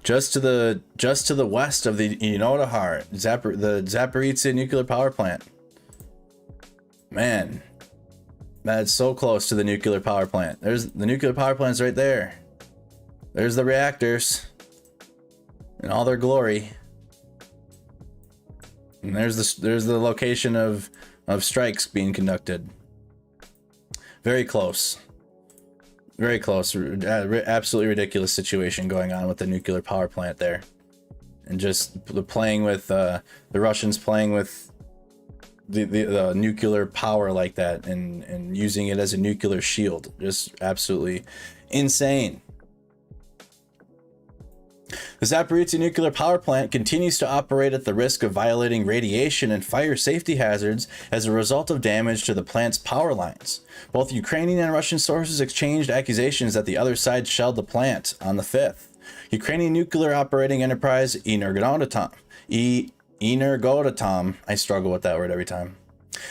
Just to the west of the Inodohar, the Zaporizhzhia nuclear power plant. Man. That's so close to the nuclear power plant. There's the nuclear power plant's right there. There's the reactors in all their glory. And there's the location of strikes being conducted. Very close. Very close. Absolutely ridiculous situation going on with the nuclear power plant there. And just playing with the Russians playing with the nuclear power like that and using it as a nuclear shield. Just absolutely insane. The Zaporizhzhia nuclear power plant continues to operate at the risk of violating radiation and fire safety hazards as a result of damage to the plant's power lines. Both Ukrainian and Russian sources exchanged accusations that the other side shelled the plant on the 5th. Ukrainian nuclear operating enterprise Energoatom, I struggle with that word every time,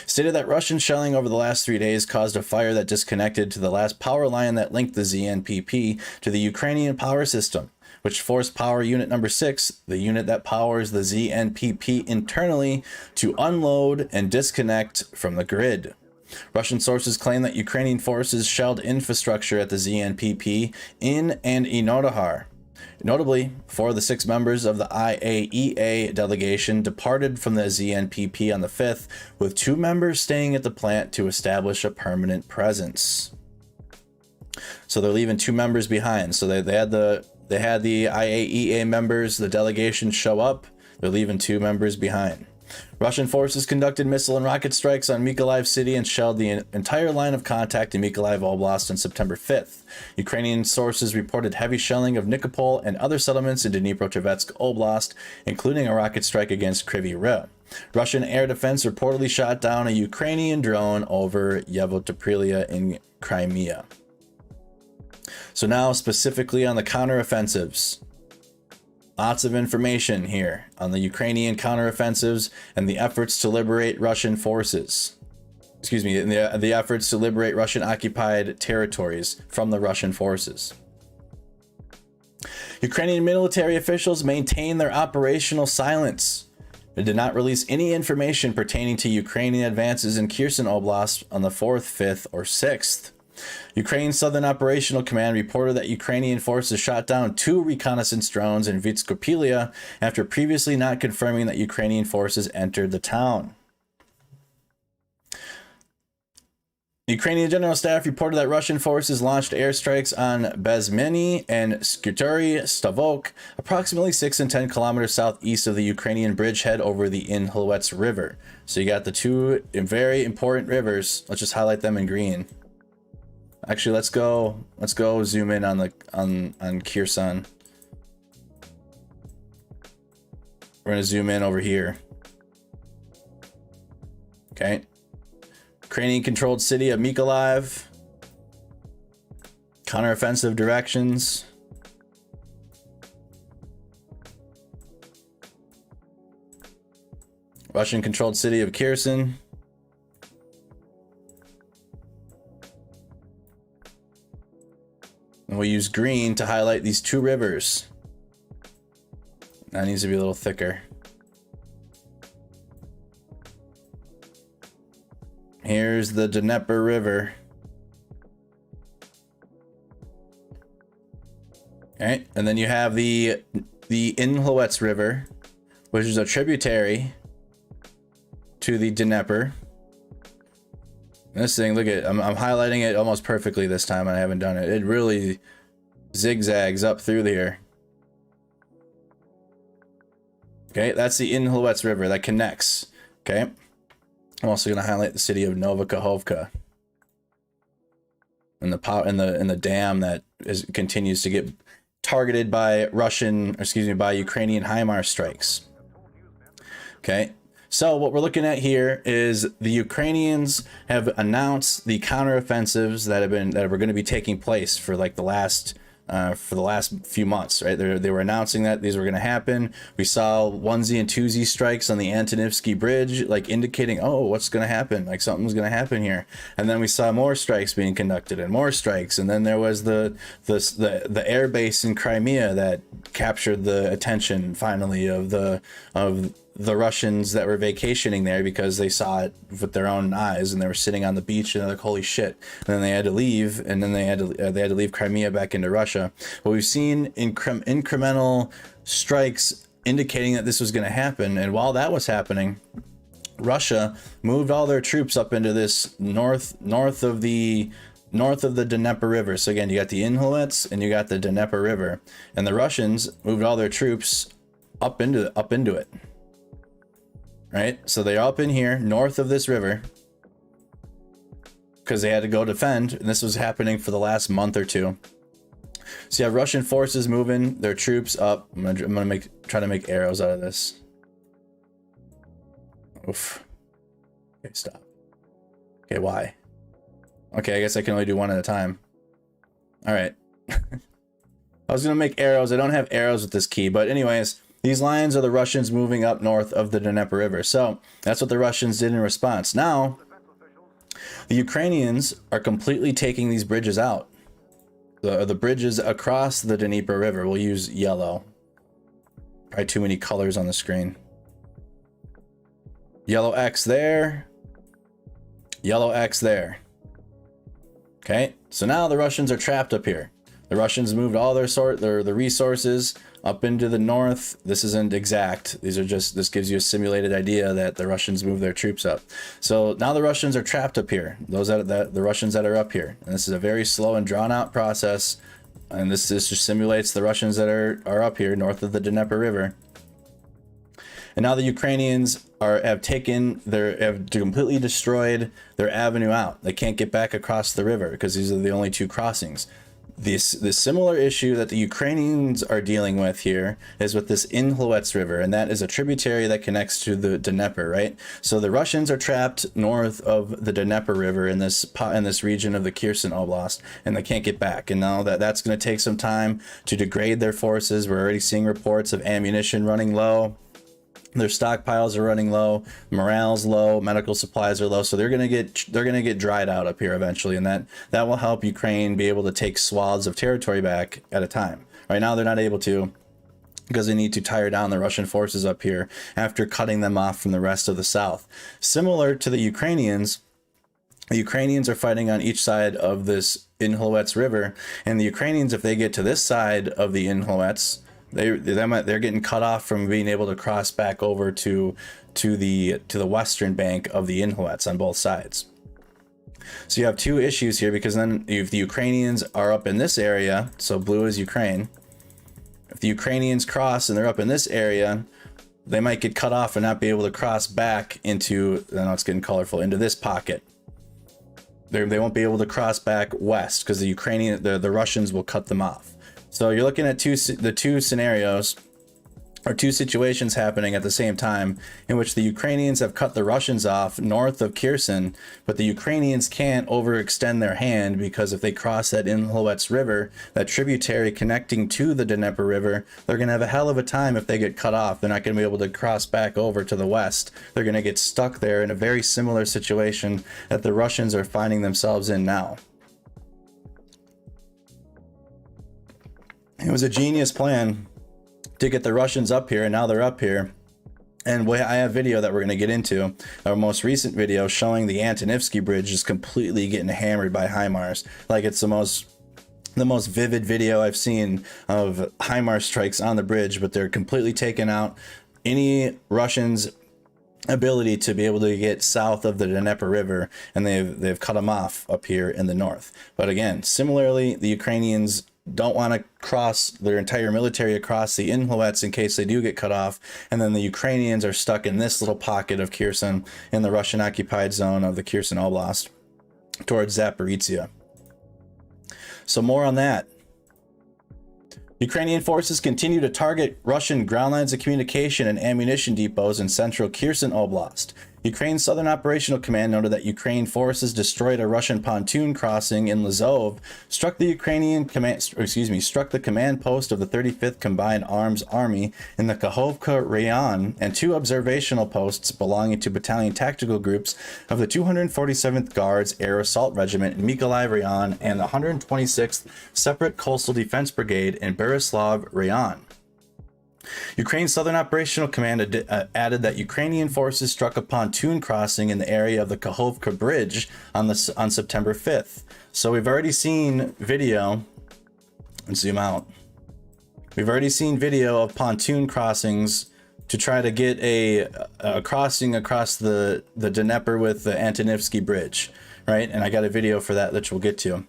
stated that Russian shelling over the last 3 days caused a fire that disconnected to the last power line that linked the ZNPP to the Ukrainian power system, which forced power unit number 6, the unit that powers the ZNPP internally, to unload and disconnect from the grid. Russian sources claim that Ukrainian forces shelled infrastructure at the ZNPP in and Inodohar. Notably, 4 of the 6 members of the IAEA delegation departed from the ZNPP on the 5th, with 2 members staying at the plant to establish a permanent presence. So they're leaving 2 members behind. So they had the IAEA members, the delegation, show up. They're leaving 2 members behind. Russian forces conducted missile and rocket strikes on Mykolaiv city and shelled the entire line of contact in Mykolaiv Oblast on September 5th. Ukrainian sources reported heavy shelling of Nikopol and other settlements in Dnipropetrovsk Oblast, including a rocket strike against Kryvyi Rih. Russian air defense reportedly shot down a Ukrainian drone over Yevtoprilia in Crimea. So now specifically on the counteroffensives. Lots of information here on the Ukrainian counteroffensives and the efforts to liberate Russian forces. Excuse me, the efforts to liberate Russian occupied territories from the Russian forces. Ukrainian military officials maintain their operational silence. They did not release any information pertaining to Ukrainian advances in Kherson Oblast on the 4th, 5th, or 6th. Ukraine's Southern Operational Command reported that Ukrainian forces shot down 2 reconnaissance drones in Vitskopilia after previously not confirming that Ukrainian forces entered the town. Ukrainian General Staff reported that Russian forces launched airstrikes on Bezmeny and Skutury Stavok, approximately 6 and 10 kilometers southeast of the Ukrainian bridgehead over the Inhlets River. So you got the two very important rivers. Let's just highlight them in green. Actually, let's go zoom in on Kherson. We're gonna zoom in over here. Okay. Ukrainian controlled city of Mykolaiv. Counteroffensive directions. Russian controlled city of Kherson. And we'll use green to highlight these two rivers. That needs to be a little thicker. Here's the Dnieper River. Okay, and then you have the Inhlets River, which is a tributary to the Dnieper. This thing, look at, I'm highlighting it almost perfectly this time, and I haven't done it. It really zigzags up through here. Okay, that's the Inhlets River that connects. Okay. I'm also going to highlight the city of Novokhovka and the dam that continues to get targeted by by Ukrainian HIMARS strikes. Okay, so what we're looking at here is the Ukrainians have announced the counteroffensives that were going to be taking place for like the last few months, right? They were announcing that these were going to happen. We saw onesie and twosie strikes on the Antonivsky Bridge, like indicating, oh, what's going to happen? Like something's going to happen here. And then we saw more strikes being conducted and more strikes. And then there was the air base in Crimea that captured the attention finally of the Russians that were vacationing there because they saw it with their own eyes and they were sitting on the beach and they're like, holy shit. And then they had to leave, and then they had to leave Crimea back into Russia. But we've seen incremental strikes indicating that this was going to happen. And while that was happening, Russia moved all their troops up into this north of the Dnieper River. So again, you got the Inhlets and you got the Dnieper River, and the Russians moved all their troops up into it. Right, so they're up in here north of this river because they had to go defend, and this was happening for the last month or two. So you have Russian forces moving their troops up. I'm gonna try to make arrows out of this. Oof. Okay, stop. Okay, why? Okay, I guess I can only do one at a time. All right. I was gonna make arrows. I don't have arrows with this key, but anyways. These lines are the Russians moving up north of the Dnieper River. So that's what the Russians did in response. Now, the Ukrainians are completely taking these bridges out. The bridges across the Dnieper River. We'll use yellow. Probably too many colors on the screen. Yellow X there. Yellow X there. Okay, so now the Russians are trapped up here. The Russians moved all the resources up into the north. This isn't exact. This gives you a simulated idea that the Russians moved their troops up. So now the Russians are trapped up here. The Russians that are up here. And this is a very slow and drawn out process. And this just simulates the Russians that are up here north of the Dnieper River. And now the Ukrainians have completely destroyed their avenue out. They can't get back across the river because these are the only two crossings. The similar issue that the Ukrainians are dealing with here is with this Inhlets River, and that is a tributary that connects to the Dnieper, right? So the Russians are trapped north of the Dnieper River in this region of the Kherson Oblast, and they can't get back. And now that's going to take some time to degrade their forces. We're already seeing reports of ammunition running low. Their stockpiles are running low, morale's low, medical supplies are low, so they're gonna get dried out up here eventually, and that will help Ukraine be able to take swaths of territory back at a time. Right now they're not able to because they need to tire down the Russian forces up here after cutting them off from the rest of the south. Similar to the Ukrainians are fighting on each side of this Inhlets River, and the Ukrainians, if they get to this side of the Inhlets, they're getting cut off from being able to cross back over to the western bank of the Inhlets on both sides. So you have two issues here, because then if the Ukrainians are up in this area, so blue is Ukraine, if the Ukrainians cross and they're up in this area, they might get cut off and not be able to cross back into, I know it's getting colorful, into this pocket. They won't be able to cross back west because the Russians will cut them off. So you're looking at the two scenarios, or two situations happening at the same time, in which the Ukrainians have cut the Russians off north of Kherson, but the Ukrainians can't overextend their hand, because if they cross that Inhlovets River, that tributary connecting to the Dnieper River, they're going to have a hell of a time if they get cut off. They're not going to be able to cross back over to the west. They're going to get stuck there in a very similar situation that the Russians are finding themselves in now. It was a genius plan to get the Russians up here, and now they're up here. And I have video that we're going to get into, our most recent video, showing the Antonivsky Bridge is completely getting hammered by HIMARS. Like, it's the most vivid video I've seen of HIMARS strikes on the bridge, but they're completely taking out any Russians' ability to be able to get south of the Dnieper River, and they've cut them off up here in the north. But again, similarly, the Ukrainians don't want to cross their entire military across the Inhlovets in case they do get cut off, and then the Ukrainians are stuck in this little pocket of Kherson in the Russian occupied zone of the Kherson Oblast towards Zaporizhia. So more on that. Ukrainian forces continue to target Russian ground lines of communication and ammunition depots in central Kherson Oblast. Ukraine's Southern Operational Command noted that Ukraine forces destroyed a Russian pontoon crossing in Lazov, struck the command post of the 35th Combined Arms Army in the Kakhovka Rayon, and two observational posts belonging to battalion tactical groups of the 247th Guards Air Assault Regiment in Mykolaiv Rayon and the 126th Separate Coastal Defense Brigade in Berislav Rayon. Ukraine's Southern Operational Command added that Ukrainian forces struck a pontoon crossing in the area of the Kakhovka Bridge on September 5th. So we've already seen video, and zoom out. We've already seen video of pontoon crossings to try to get a crossing across the Dnieper with the Antonivsky Bridge, right? And I got a video for that we'll get to.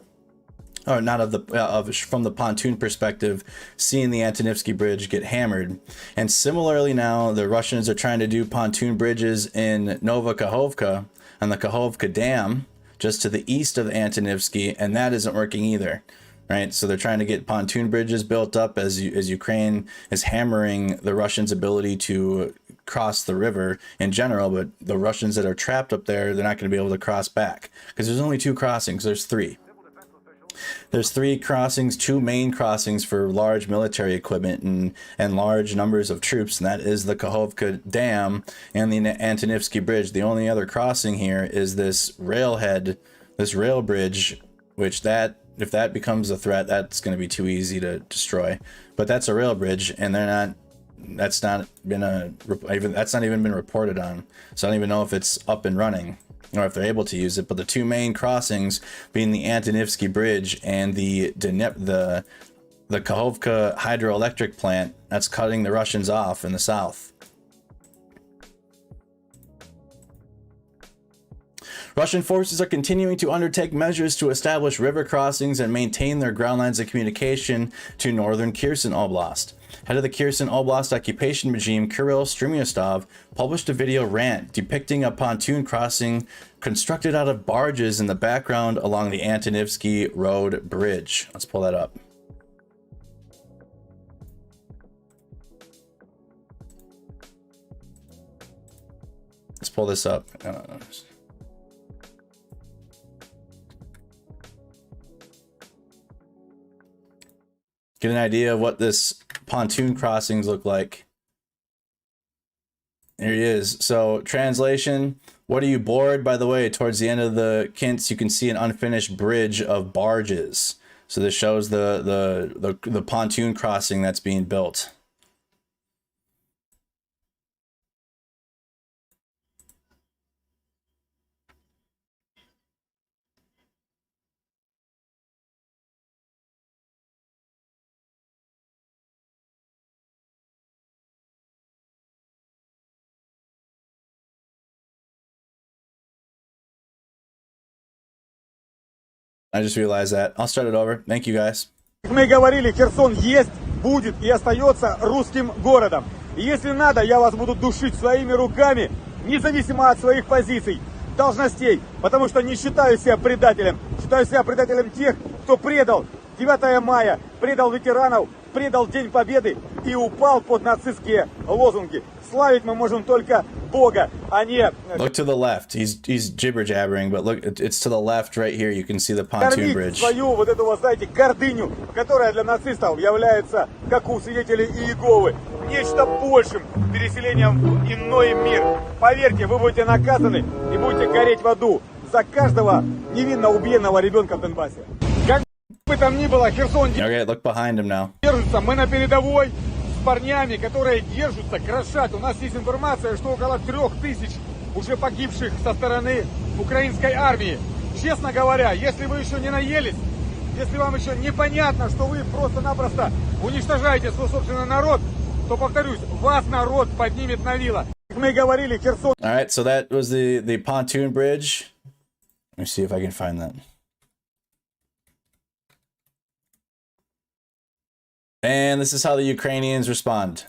Or not from the pontoon perspective, seeing the Antonivsky Bridge get hammered. And similarly now, the Russians are trying to do pontoon bridges in Nova Kakhovka on the Kakhovka Dam, just to the east of the Antonivsky, and that isn't working either, right? So they're trying to get pontoon bridges built up as Ukraine is hammering the Russians' ability to cross the river in general, but the Russians that are trapped up there, they're not going to be able to cross back, because there's only two crossings. There's three. There's three crossings, two main crossings for large military equipment and large numbers of troops, and that is the Kakhovka Dam and the Antonivsky Bridge. The only other crossing here is this railhead, this rail bridge, which if that becomes a threat, that's going to be too easy to destroy. But that's a rail bridge, and that's not even been reported on. So I don't even know if it's up and running, or if they're able to use it. But the two main crossings being the Antonivsky Bridge and the Kakhovka hydroelectric plant, that's cutting the Russians off in the south. Russian forces are continuing to undertake measures to establish river crossings and maintain their ground lines of communication to northern Kherson Oblast. Head of the Kherson Oblast occupation regime, Kirill Stremyostov, published a video rant depicting a pontoon crossing constructed out of barges in the background along the Antonivsky Road Bridge. Let's pull that up. Let's pull this up. Get an idea of what this pontoon crossings look like. There he is. So translation, what are you bored? By the way, towards the end of the Kints, you can see an unfinished bridge of barges. So this shows the pontoon crossing that's being built. I just realized that. I'll start it over. Thank you guys. Мы говорили, Херсон есть, будет и остается русским городом. Если надо, я вас буду душить своими руками, независимо от своих позиций, должностей, потому что не считаю себя предателем. Считаю себя предателем тех, кто предал 9 мая, предал ветеранов, предал День Победы и упал под нацистские лозунги. Славить мы можем только Бога, а не... Look to the left. He's jibber-jabbering, but look, it's to the left right here. You can see the pontoon bridge. Свою вот эту, вот, знаете, гордыню, которая для нацистов является, как у свидетелей Иеговы, нечто большим переселением в иной мир. Поверьте, вы будете наказаны и будете гореть в аду за каждого невинно убиенного ребенка в Донбассе. Как бы там ни было, Херсон Okay, look behind him now. держится, мы на передовой с парнями, которые держатся, крошат. У нас есть информация, что около 3000 уже погибших со стороны украинской армии. Честно говоря, если вы еще не наелись, если вам еще непонятно, что вы просто-напросто уничтожаете свой собственный народ, то, повторюсь, вас народ поднимет на вило. Мы говорили, Херсон... Alright, so that was the pontoon bridge. Let me see if I can find that. And this is how the Ukrainians respond.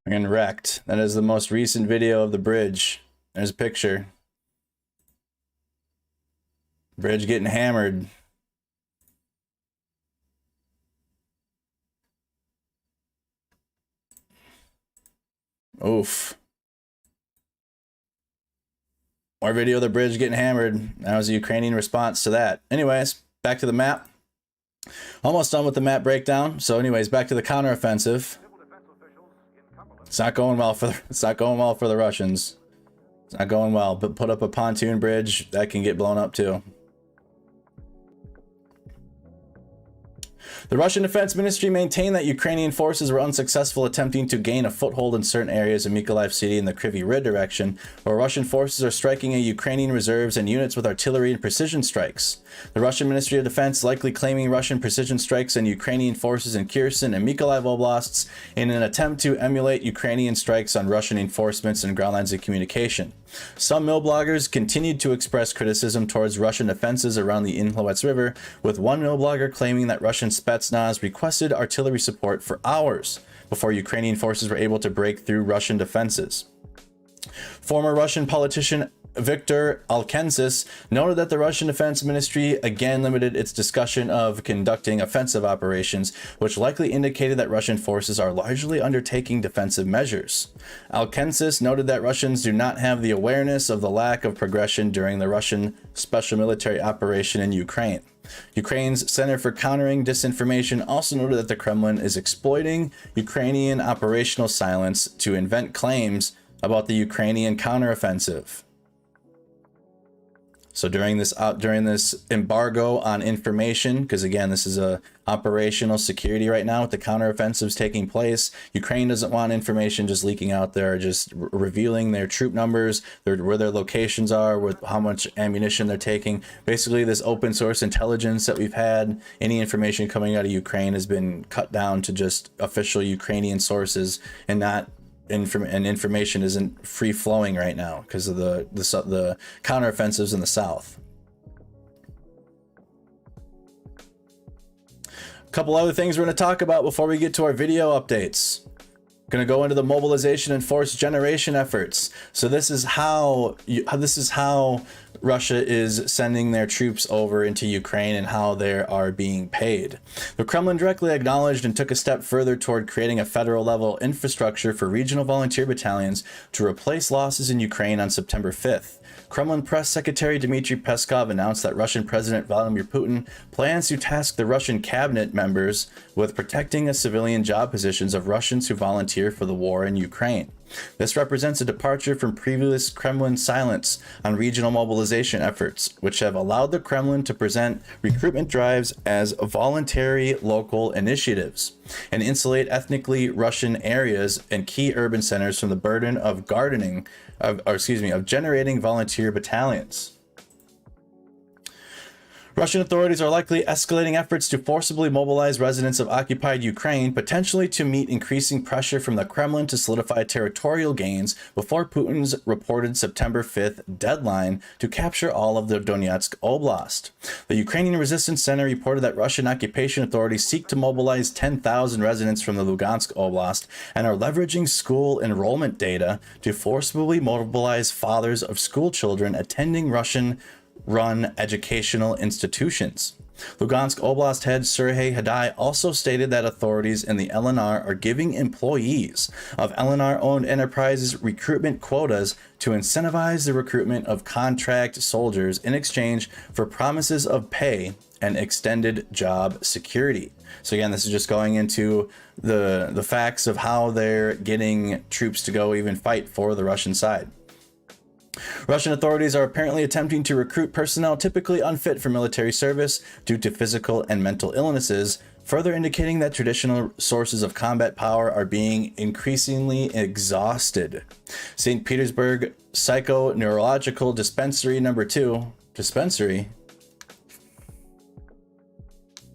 And wrecked. That is the most recent video of the bridge. There's a picture. Bridge getting hammered. Oof. More video of the bridge getting hammered. That was the Ukrainian response to that. Anyways, back to the map. Almost done with the map breakdown. So anyways, back to the counteroffensive. It's not going well for the Russians. It's not going well, but put up a pontoon bridge that can get blown up too. The Russian Defense Ministry maintained that Ukrainian forces were unsuccessful attempting to gain a foothold in certain areas of Mykolaiv City in the Kryvyi Rih direction, where Russian forces are striking at Ukrainian reserves and units with artillery and precision strikes. The Russian Ministry of Defense likely claiming Russian precision strikes on Ukrainian forces in Kherson and Mykolaiv oblasts in an attempt to emulate Ukrainian strikes on Russian enforcements and ground lines of communication. Some mill bloggers continued to express criticism towards Russian offenses around the Inhlovets River, with one mill blogger claiming that Russian Spetsnaz requested artillery support for hours before Ukrainian forces were able to break through Russian defenses. Former Russian politician Viktor Alkensis noted that the Russian Defense Ministry again limited its discussion of conducting offensive operations, which likely indicated that Russian forces are largely undertaking defensive measures. Alkensis noted that Russians do not have the awareness of the lack of progression during the Russian special military operation in Ukraine. Ukraine's Center for Countering Disinformation also noted that the Kremlin is exploiting Ukrainian operational silence to invent claims about the Ukrainian counteroffensive. So during this embargo on information, because again, this is a operational security right now with the counteroffensives taking place, Ukraine doesn't want information just leaking out there, just revealing their troop numbers, where their locations are, with how much ammunition they're taking. Basically, this open source intelligence that we've had, any information coming out of Ukraine has been cut down to just official Ukrainian sources, and not information isn't free flowing right now because of the counteroffensives in the south. A couple other things we're going to talk about before we get to our video updates. Going to go into the mobilization and force generation efforts. So this is how Russia is sending their troops over into Ukraine and how they are being paid. The Kremlin directly acknowledged and took a step further toward creating a federal level infrastructure for regional volunteer battalions to replace losses in Ukraine on September 5th. Kremlin Press Secretary Dmitry Peskov announced that Russian President Vladimir Putin plans to task the Russian cabinet members with protecting the civilian job positions of Russians who volunteer for the war in Ukraine. This represents a departure from previous Kremlin silence on regional mobilization efforts, which have allowed the Kremlin to present recruitment drives as voluntary local initiatives and insulate ethnically Russian areas and key urban centers from the burden of generating volunteer battalions. Russian authorities are likely escalating efforts to forcibly mobilize residents of occupied Ukraine, potentially to meet increasing pressure from the Kremlin to solidify territorial gains before Putin's reported September 5th deadline to capture all of the Donetsk Oblast. The Ukrainian Resistance Center reported that Russian occupation authorities seek to mobilize 10,000 residents from the Lugansk Oblast and are leveraging school enrollment data to forcibly mobilize fathers of school children attending Russian-run educational institutions. Lugansk Oblast head Serhiy Hadai also stated that authorities in the LNR are giving employees of LNR-owned enterprises recruitment quotas to incentivize the recruitment of contract soldiers in exchange for promises of pay and extended job security. So again, this is just going into the facts of how they're getting troops to go even fight for the Russian side. Russian authorities are apparently attempting to recruit personnel typically unfit for military service due to physical and mental illnesses, further indicating that traditional sources of combat power are being increasingly exhausted. St. Petersburg Psychoneurological Dispensary number 2, dispensary?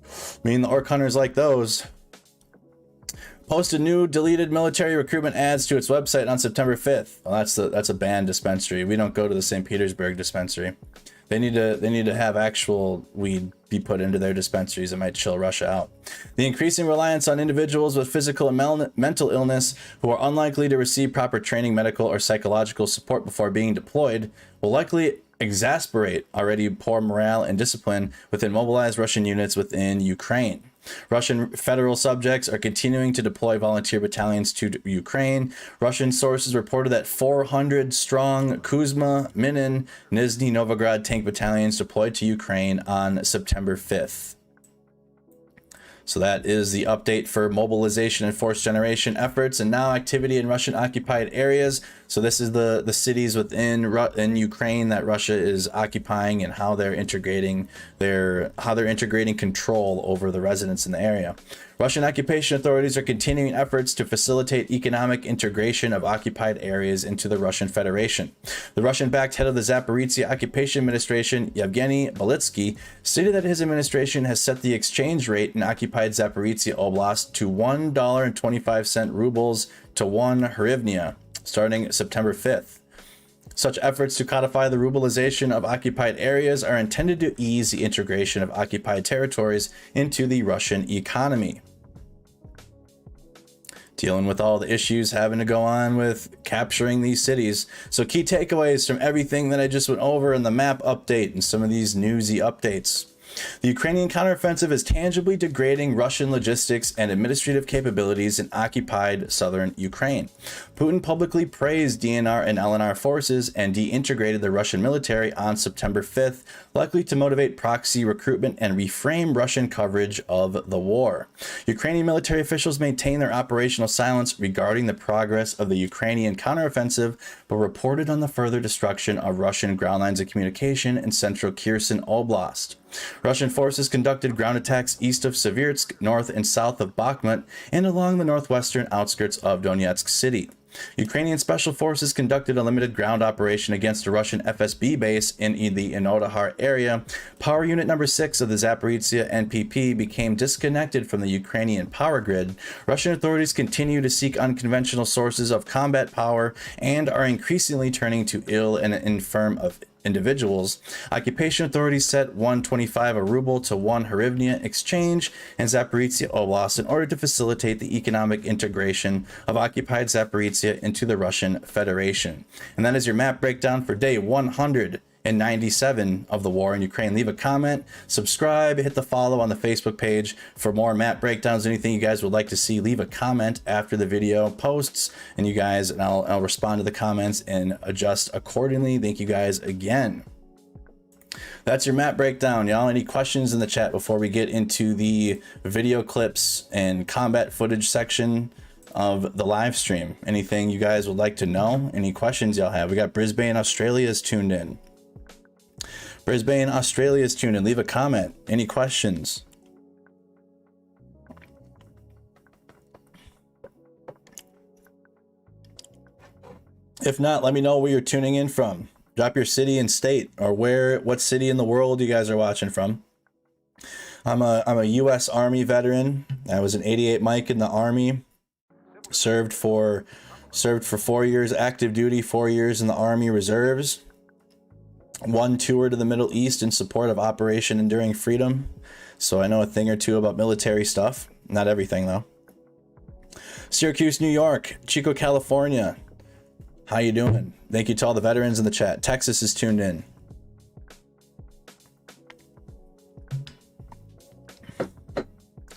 I mean, the orc hunters like those. Posted new deleted military recruitment ads to its website on September 5th. Well, that's a banned dispensary. We don't go to the St. Petersburg dispensary. They need to have actual weed be put into their dispensaries. It might chill Russia out. The increasing reliance on individuals with physical and mental illness who are unlikely to receive proper training, medical, or psychological support before being deployed will likely exasperate already poor morale and discipline within mobilized Russian units within Ukraine. Russian federal subjects are continuing to deploy volunteer battalions to Ukraine. Russian sources reported that 400 strong Kuzma, Minin, Nizhny Novgorod tank battalions deployed to Ukraine on September 5th. So that is the update for mobilization and force generation efforts and now activity in Russian occupied areas. So this is the cities within Ukraine that Russia is occupying and how they're integrating control over the residents in the area. Russian occupation authorities are continuing efforts to facilitate economic integration of occupied areas into the Russian Federation. The Russian-backed head of the Zaporizhzhia Occupation Administration, Yevgeny Balitsky, stated that his administration has set the exchange rate in occupied Zaporizhzhia Oblast to $1.25 rubles to 1 hryvnia, starting September 5th. Such efforts to codify the rublization of occupied areas are intended to ease the integration of occupied territories into the Russian economy. Dealing with all the issues having to go on with capturing these cities. So key takeaways from everything that I just went over in the map update and some of these newsy updates. The Ukrainian counteroffensive is tangibly degrading Russian logistics and administrative capabilities in occupied southern Ukraine. Putin publicly praised DNR and LNR forces and deintegrated the Russian military on September 5th, likely to motivate proxy recruitment and reframe Russian coverage of the war. Ukrainian military officials maintain their operational silence regarding the progress of the Ukrainian counteroffensive, but reported on the further destruction of Russian ground lines of communication in central Kherson Oblast. Russian forces conducted ground attacks east of Seversk, north and south of Bakhmut, and along the northwestern outskirts of Donetsk city. Ukrainian special forces conducted a limited ground operation against a Russian FSB base in the Inodahar area. Power unit number 6 of the Zaporizhzhia NPP became disconnected from the Ukrainian power grid. Russian authorities continue to seek unconventional sources of combat power and are increasingly turning to ill and infirm of individuals. Occupation authorities set 125 a ruble to 1 hryvnia exchange in Zaporizhzhia Oblast in order to facilitate the economic integration of occupied Zaporizhzhia into the Russian Federation. And that is your map breakdown for day 197 of the war in Ukraine. Leave a comment, subscribe, hit the follow on the Facebook page for more map breakdowns. Anything you guys would like to see, leave a comment after the video posts, and I'll respond to the comments and adjust accordingly. Thank you guys again. That's your map breakdown, y'all. Any questions in the chat before we get into the video clips and combat footage section of the live stream. Anything you guys would like to know? Any questions y'all have? We got Brisbane, Australia's tuned in. Brisbane, Australia's tuned in. Leave a comment. Any questions? If not, let me know where you're tuning in from. Drop your city and state, or what city in the world you guys are watching from. I'm a U.S. Army veteran. I was an 88 Mike in the Army. Served for 4 years active duty, 4 years in the Army Reserves. One tour to the Middle East in support of Operation Enduring Freedom. So I know a thing or two about military stuff. Not everything though. Syracuse, New York. Chico, California. How you doing? Thank you to all the veterans in the chat. Texas is tuned in.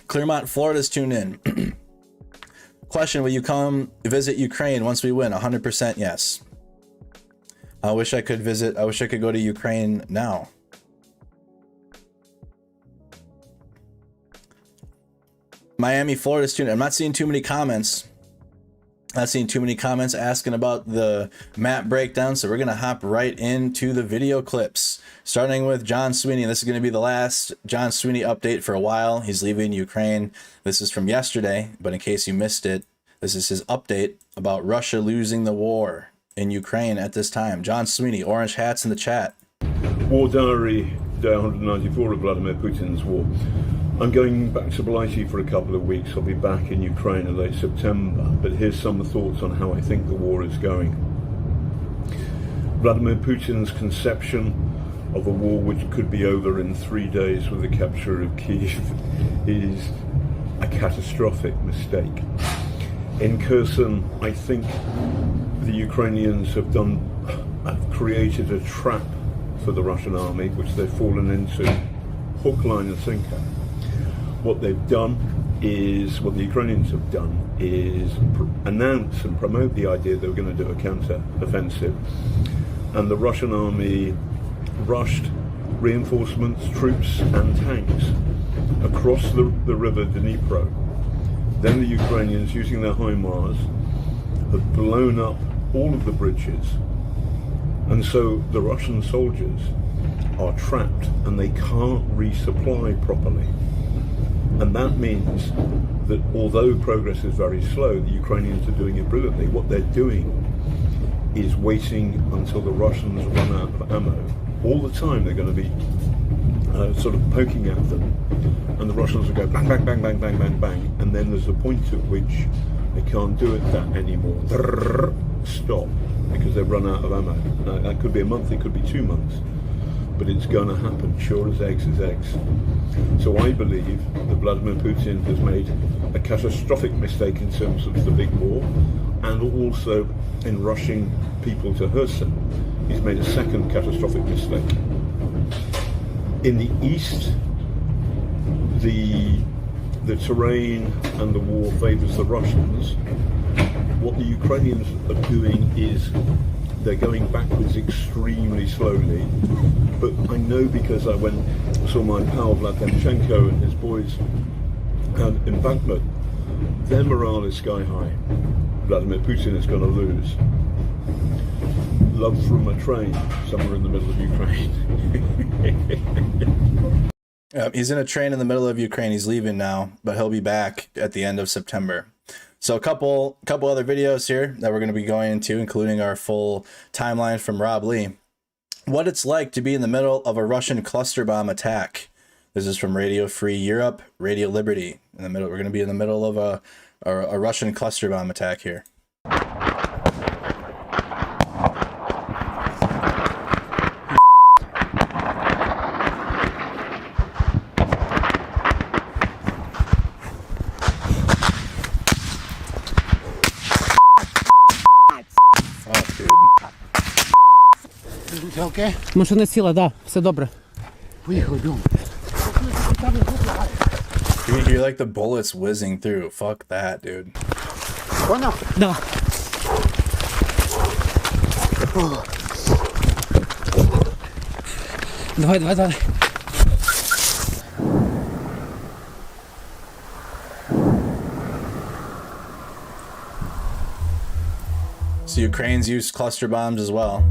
Clearmont, Florida's tuned in. Question, will you come visit Ukraine once we win? 100% yes. I wish I could go to Ukraine now. Miami, Florida's tuned in. I'm not seeing too many comments. Not seeing too many comments asking about the map breakdown, so we're going to hop right into the video clips. Starting with John Sweeney. This is going to be the last John Sweeney update for a while. He's leaving Ukraine. This is from yesterday, but in case you missed it, this is his update about Russia losing the war in Ukraine at this time. John Sweeney, orange hats in the chat. War Diary, day 194 of Vladimir Putin's war. I'm going back to Blighty for a couple of weeks. I'll be back in Ukraine in late September, but here's some thoughts on how I think the war is going. Vladimir Putin's conception of a war which could be over in 3 days with the capture of Kyiv is a catastrophic mistake. In Kherson, I think the Ukrainians have created a trap for the Russian army, which they've fallen into, hook, line and sinker. What the Ukrainians have done is announce and promote the idea they were going to do a counter-offensive. And the Russian army rushed reinforcements, troops and tanks across the river Dnipro. Then the Ukrainians, using their HIMARS, have blown up all of the bridges. And so the Russian soldiers are trapped and they can't resupply properly. And that means that although progress is very slow, the Ukrainians are doing it brilliantly. What they're doing is waiting until the Russians run out of ammo. All the time they're going to be sort of poking at them, and the Russians will go bang, bang, bang, bang, bang, bang, bang, and then there's a point at which they can't do it that anymore. Stop, because they've run out of ammo. Now, that could be a month, it could be 2 months, but it's going to happen, sure as eggs is eggs. So I believe that Vladimir Putin has made a catastrophic mistake in terms of the big war, and also in rushing people to Kherson. He's made a second catastrophic mistake. In the east, the terrain and the war favours the Russians. What the Ukrainians are doing is they're going backwards extremely slowly. But I know, because I saw my pal Vladimchenko and his boys in Bakhmut, their morale is sky high. Vladimir Putin is going to lose. Love from a train somewhere in the middle of Ukraine. He's in a train in the middle of Ukraine. He's leaving now, but he'll be back at the end of September. So a couple other videos here that we're going to be going into, including our full timeline from Rob Lee. What it's like to be in the middle of a Russian cluster bomb attack. This is from Radio Free Europe, Radio Liberty. In the middle, we're going to be in the middle of a Russian cluster bomb attack here. Окей? Машина сіла, да, все добре. Поїхали, бігом. You can hear like the bullets whizzing through. Fuck that, dude. Понял? Да. Давай. So Ukraine's used cluster bombs as well.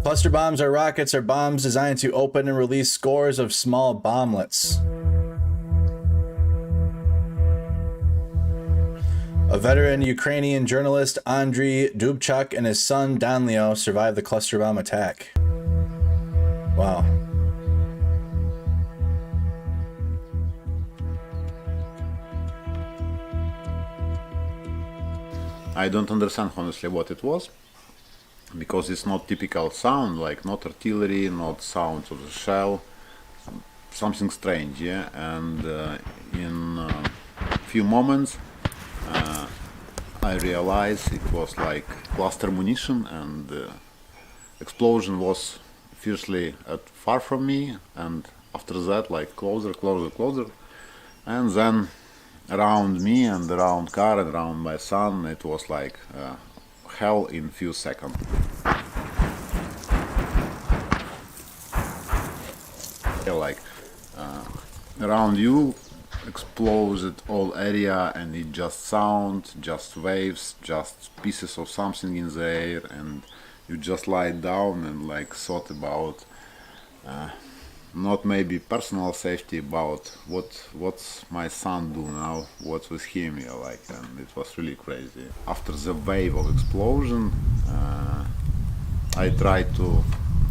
Cluster bombs or rockets are bombs designed to open and release scores of small bomblets. A veteran Ukrainian journalist, Andriy Dubchak, and his son, Danlio, survived the cluster bomb attack. Wow. I don't understand honestly what it was, because it's not typical sound, like not artillery, not sounds of the shell, something strange, yeah. And in a few moments I realized it was like cluster munition, and the explosion was fiercely far from me, and after that like closer, and then around me and around car and around my son, it was like hell in few seconds. Yeah, like around you exploded all area, and it just sound, just waves, just pieces of something in the air, and you just lie down and like thought about not maybe personal safety, about what's my son do now, what's with him, yeah, like, and it was really crazy. After the wave of explosion, I tried to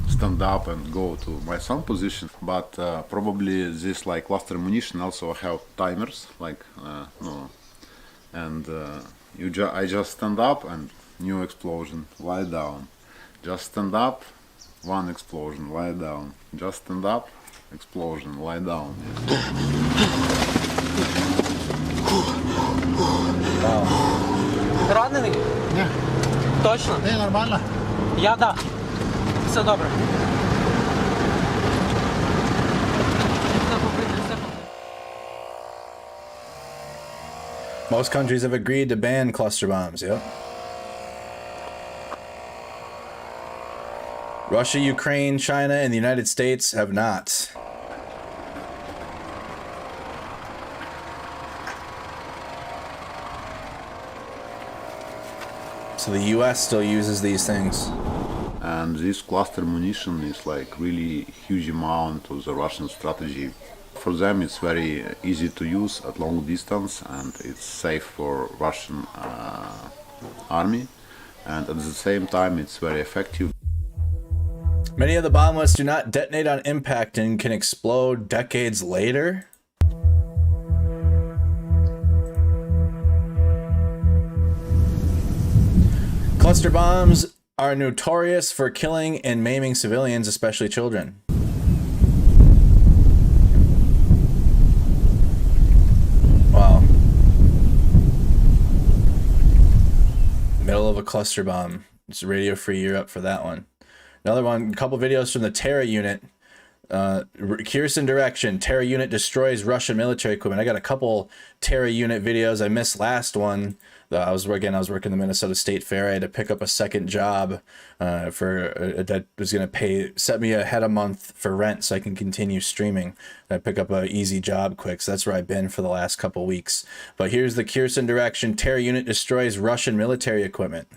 stand up and go to my son position, but probably this like cluster munition also have timers, like no, and I just stand up and new explosion, lie down, just stand up, one explosion, lie down, just stand up, explosion, lie down. Ранений? Ні. Точно? Ти нормально? Я да. Все добре. Most countries have agreed to ban cluster bombs, yep. Russia, Ukraine, China, and the United States have not. So the US still uses these things. And this cluster munition is like really huge amount of the Russian strategy. For them it's very easy to use at long distance, and it's safe for Russian army, and at the same time it's very effective. Many of the bomblets do not detonate on impact and can explode decades later. Cluster bombs are notorious for killing and maiming civilians, especially children. Wow. Middle of a cluster bomb. It's Radio Free Europe for that one. Another one, a couple videos from the Terra unit. Kherson direction, Terra unit destroys Russian military equipment. I got a couple Terra unit videos. I missed last one. I was working the Minnesota State Fair. I had to pick up a second job that was going to set me ahead a month for rent so I can continue streaming. I pick up an easy job quick. So that's where I've been for the last couple weeks. But here's the Kherson direction, Terra unit destroys Russian military equipment.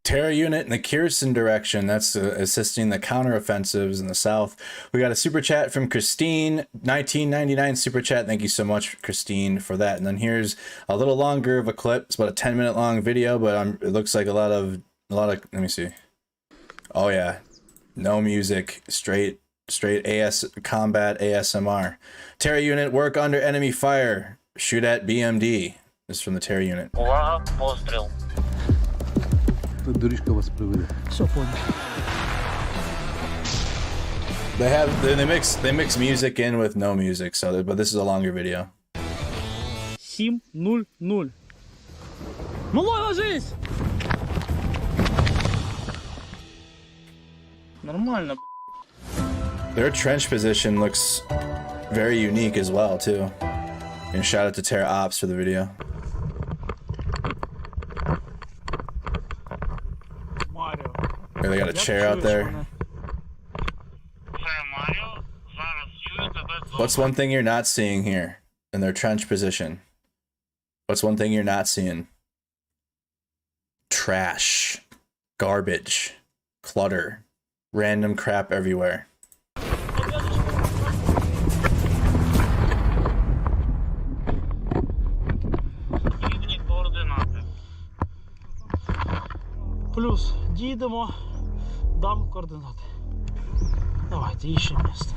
Terra unit in the Kherson direction. That's assisting the counteroffensives in the south. We got a super chat from Christine, 1999 super chat. Thank you so much, Christine, for that. And then here's a little longer of a clip. It's about a 10-minute long video, but it looks like a lot of. Let me see. Oh yeah, no music, straight combat ASMR. Terra unit, work under enemy fire. Shoot at BMD. This is from the Terra unit. Увага, постріл. Доріжка вас приведе. Все понял. They mix music in with no music, so but this is a longer video. 7-0-0. Малой, ложись! Нормально. Their trench position looks very unique as well, too. And shout out to Terra Ops for the video. Mario. Here they got a chair out there. What's one thing you're not seeing here in their trench position? What's one thing you're not seeing? Trash, garbage, clutter, random crap everywhere. Плюс дійдемо, дам координати. Давайте, іще місце.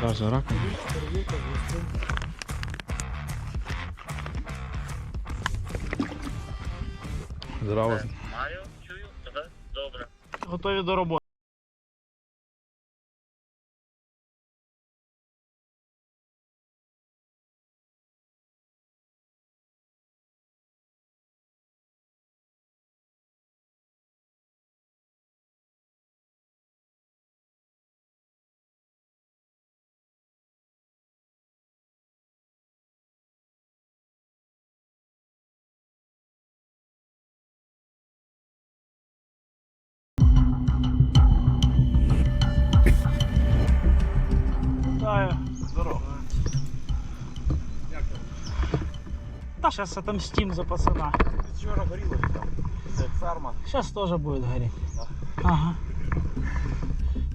Даже рак. Здраво. Маю, чую тебе, добре. Готові до роботи. Здорово. Та сейчас отомстим за пацана. Вчора горіло там. Це ферма. Сейчас тоже будет гореть. Да. Ага.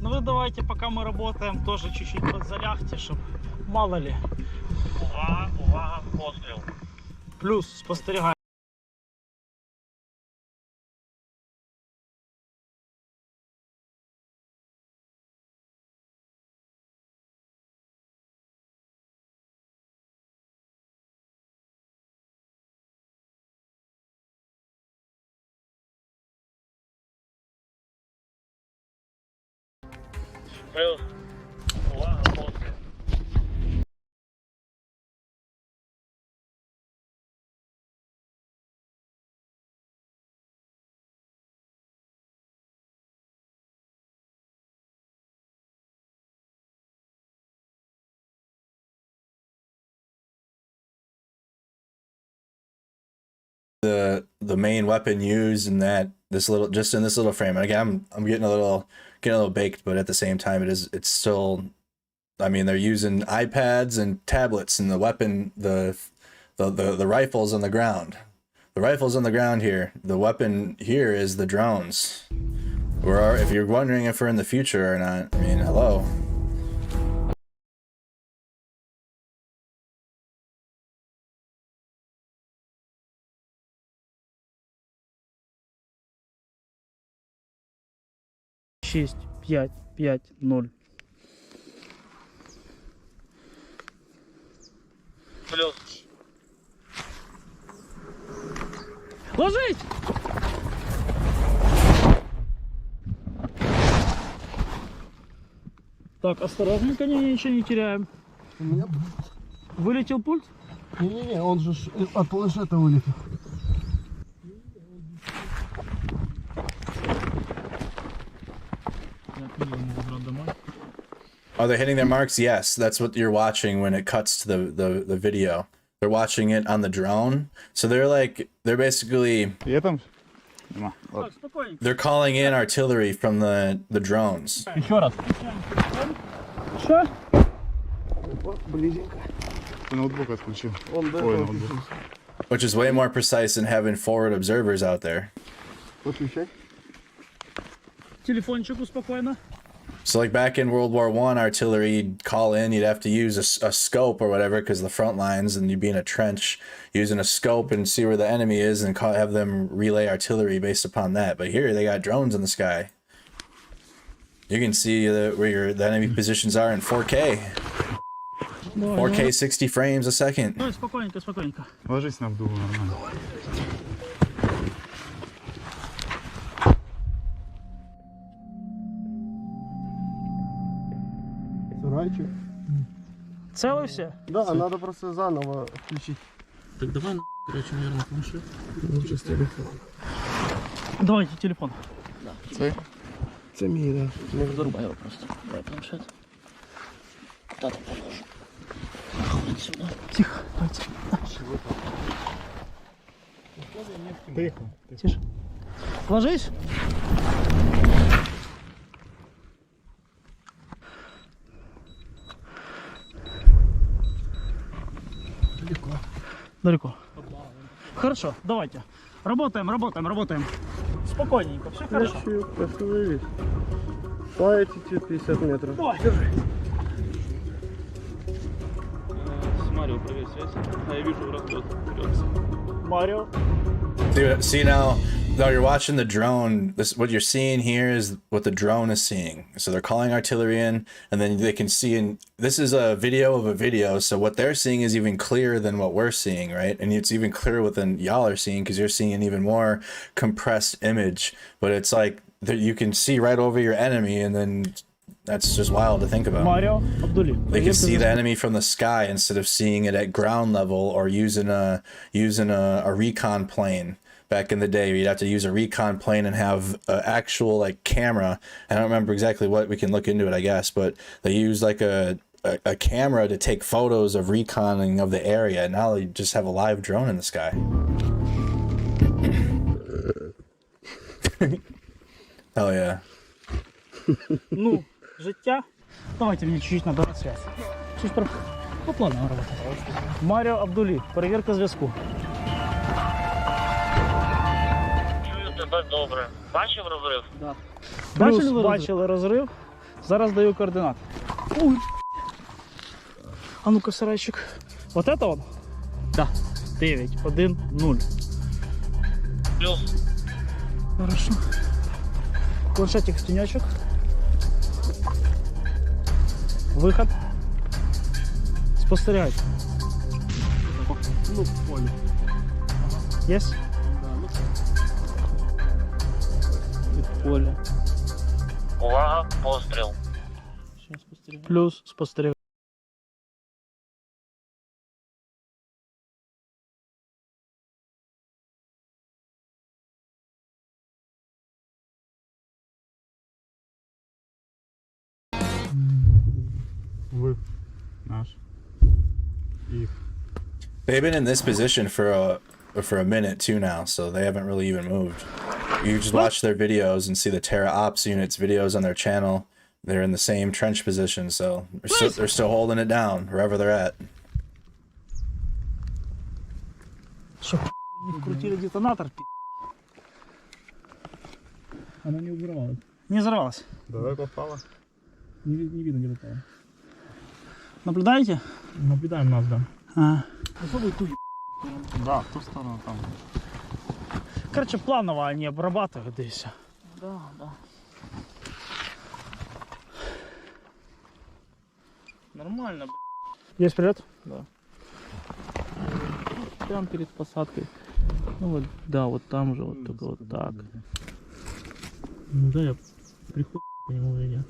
Ну вы давайте, пока мы работаем, тоже чуть-чуть подзалягте, чтобы мало ли. Увага, увага, постріл. Плюс спостерігай. Плюс. Увага, постріл. The main weapon used in this little frame. And again, I'm getting a little baked, but at the same time it's still, I mean, they're using iPads and tablets, and the weapon, the rifles on the ground. The rifles on the ground here. The weapon here is the drones. If you're wondering if we're in the future or not, I mean, hello. Шесть, 5, 5, 0. Плюс. Ложись! Так, осторожненько, ничего не теряем. У меня... Вылетел пульт? Не-не-не, он же от планшета вылетел. Are they hitting their marks? Yes, that's what you're watching when it cuts to the video. They're watching it on the drone, so they're basically they're calling in artillery from the drones. Еще раз. Что? ноутбук отключил. Он до Ой, этого ноутбук. Which is way more precise than having forward observers out there. Выключай. Телефончику спокойно. So like back in World War I, artillery, you'd call in, you'd have to use a scope or whatever because the front lines, and you'd be in a trench using a scope and see where the enemy is and have them relay artillery based upon that. But here they got drones in the sky. You can see where the enemy positions are in 4K. 4K 60 frames a second. Ой, спокойненько, спокойненько. Ложись на вдуву нормально. Сарайчик. Целився? Да, надо просто заново включить. Так давай, короче, наверное, планшет. Лучше с телефона. Давайте телефон. Це мій, да. Зарубай его просто. Давай планшет. Тата положу. Нахуй отсюда. Тихо, давайте. Тихо. Тише. Ложись. Далеко. Хорошо, давайте. Работаем. Спокойненько, все хорошо. Остановись. По attitude 50 метров. Давай. Держи. С Марио проверь связь. А я вижу расход. Марио. See now you're watching the drone. What you're seeing here is what the drone is seeing. So they're calling artillery in, and then they can see. And this is a video of a video. So what they're seeing is even clearer than what we're seeing, right? And it's even clearer than y'all are seeing because you're seeing an even more compressed image. But it's like that you can see right over your enemy, and then that's just wild to think about. Марио, Абдулі. They can see the enemy from the sky instead of seeing it at ground level or using a recon plane. Back in the day, you'd have to use a recon plane and have an actual like camera. I don't remember exactly what. We can look into it, I guess, but they use like a camera to take photos of reconning of the area. Now they just have a live drone in the sky. Hell yeah. Ну, життя. Давайте мне чуть-чуть надо на связь. Чуть по плану работать. Марио Абдулі, перевірка зв'язку. Чую тебе добре. Бачив розрив? Да. Бачили розрив. Зараз даю координати. Ой. А ну-ка, сарайчик. Вот это он? Да. 9, 1, 0. Плюс. Хорошо. Планшетик в тенечок. Выход. Спостерігайте. Ну, в поле. Есть? Поле. Увага, постріл. Плюс спостерігайте. Вы. Наш. Их. They've been in this position for a minute too now, so they haven't really even moved. You just watch their videos and see the Terra Ops units videos on their channel. They're in the same trench position, so they're still holding it down wherever they're at. Что, не вкрутили детонатор? Она не взорвалась. Не взорвалась. Давай попала. Не видно, где попала. Наблюдаете? Наблюдаем нас, да. Попробуй ту. Да, в ту сторону там. Короче, планово они обрабатывают, да и все. Да, да. Нормально, блядь. Есть прилет? Да. Прям перед посадкой. Ну вот, да, вот там же, вот только вот так. Ну да, я прихожу по нему или нет.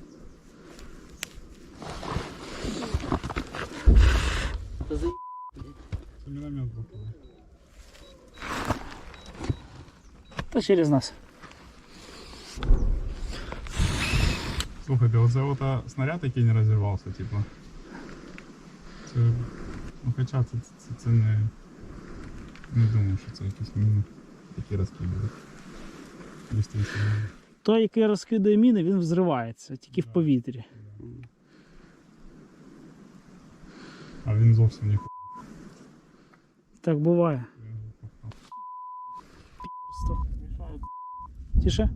Та через нас. Слухайте, оце от снаряд, який не розірвався, типу. Це, ну хоча це не думаю, що це якісь міни, які розкидують. Той, який розкидає міни, він взривається, тільки в повітрі. А він зовсім ніхуя. Так буває. Тише.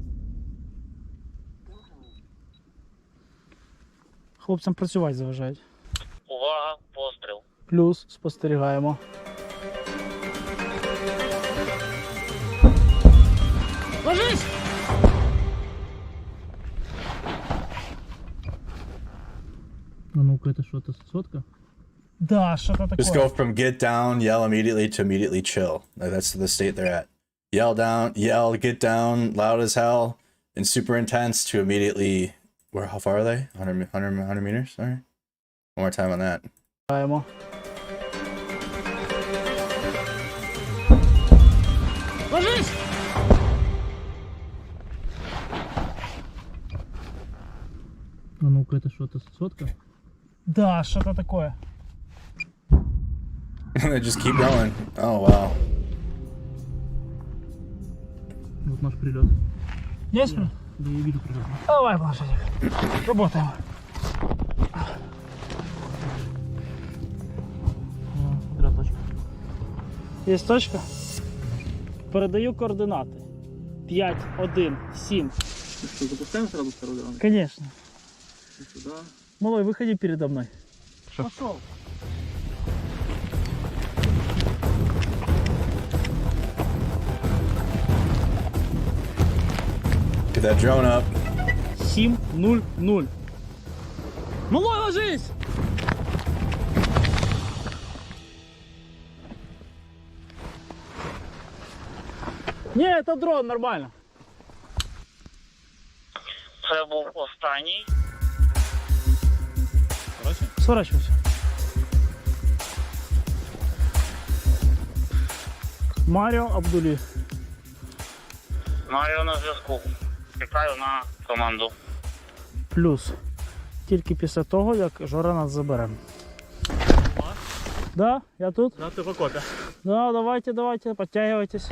Хлопцям працювати заважають. Увага, постріл. Плюс, спостерігаємо. Ложись! А ну-ка, это что-то сотка? Да, что-то такое. Just go from get down, yell immediately to immediately chill. Like, that's the state they're at. Yell down, yell, get down, loud as hell, and super intense to immediately. Where? How far are they? 100 meters? All right. One more time on that. Ложись! А ну-ка, это что-то сотка? Да, что-то такое. They just keep going. Oh wow. Вот наш прилет. Есть? Да, я вижу прилет. Давай, планшетик. Работаем. Смотря точка. Есть точка? Передаю координаты. 5, 1, 7. Что, запускаем сразу второй раунд? Конечно. Сюда. Малой, выходи передо мной. Пошел. Get that drone up. 7-0-0. Малой, ложись! Не, это дрон, нормально. Це був останній. Сворачивайся. Маріо Абдулі. Маріо на зв'язку. Чекаю на команду. Плюс. Тільки після того, як Жора нас забере. Да, я тут. Да, ты в окопе. Да, давайте, подтягивайтесь.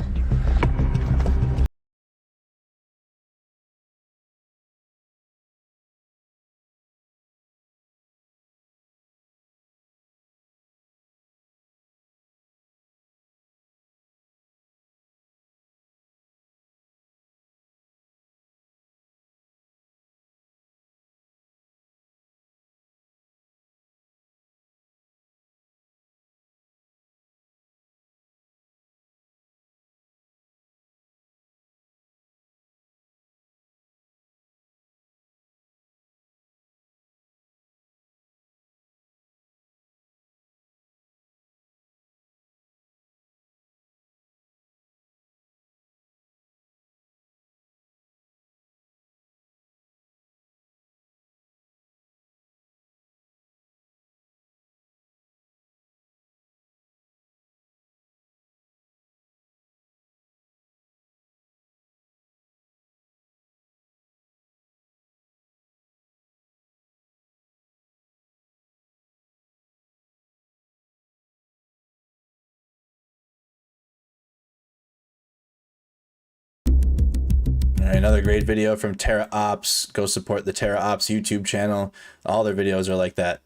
All right, another great video from Terra Ops. Go support the Terra Ops YouTube channel. All their videos are like that.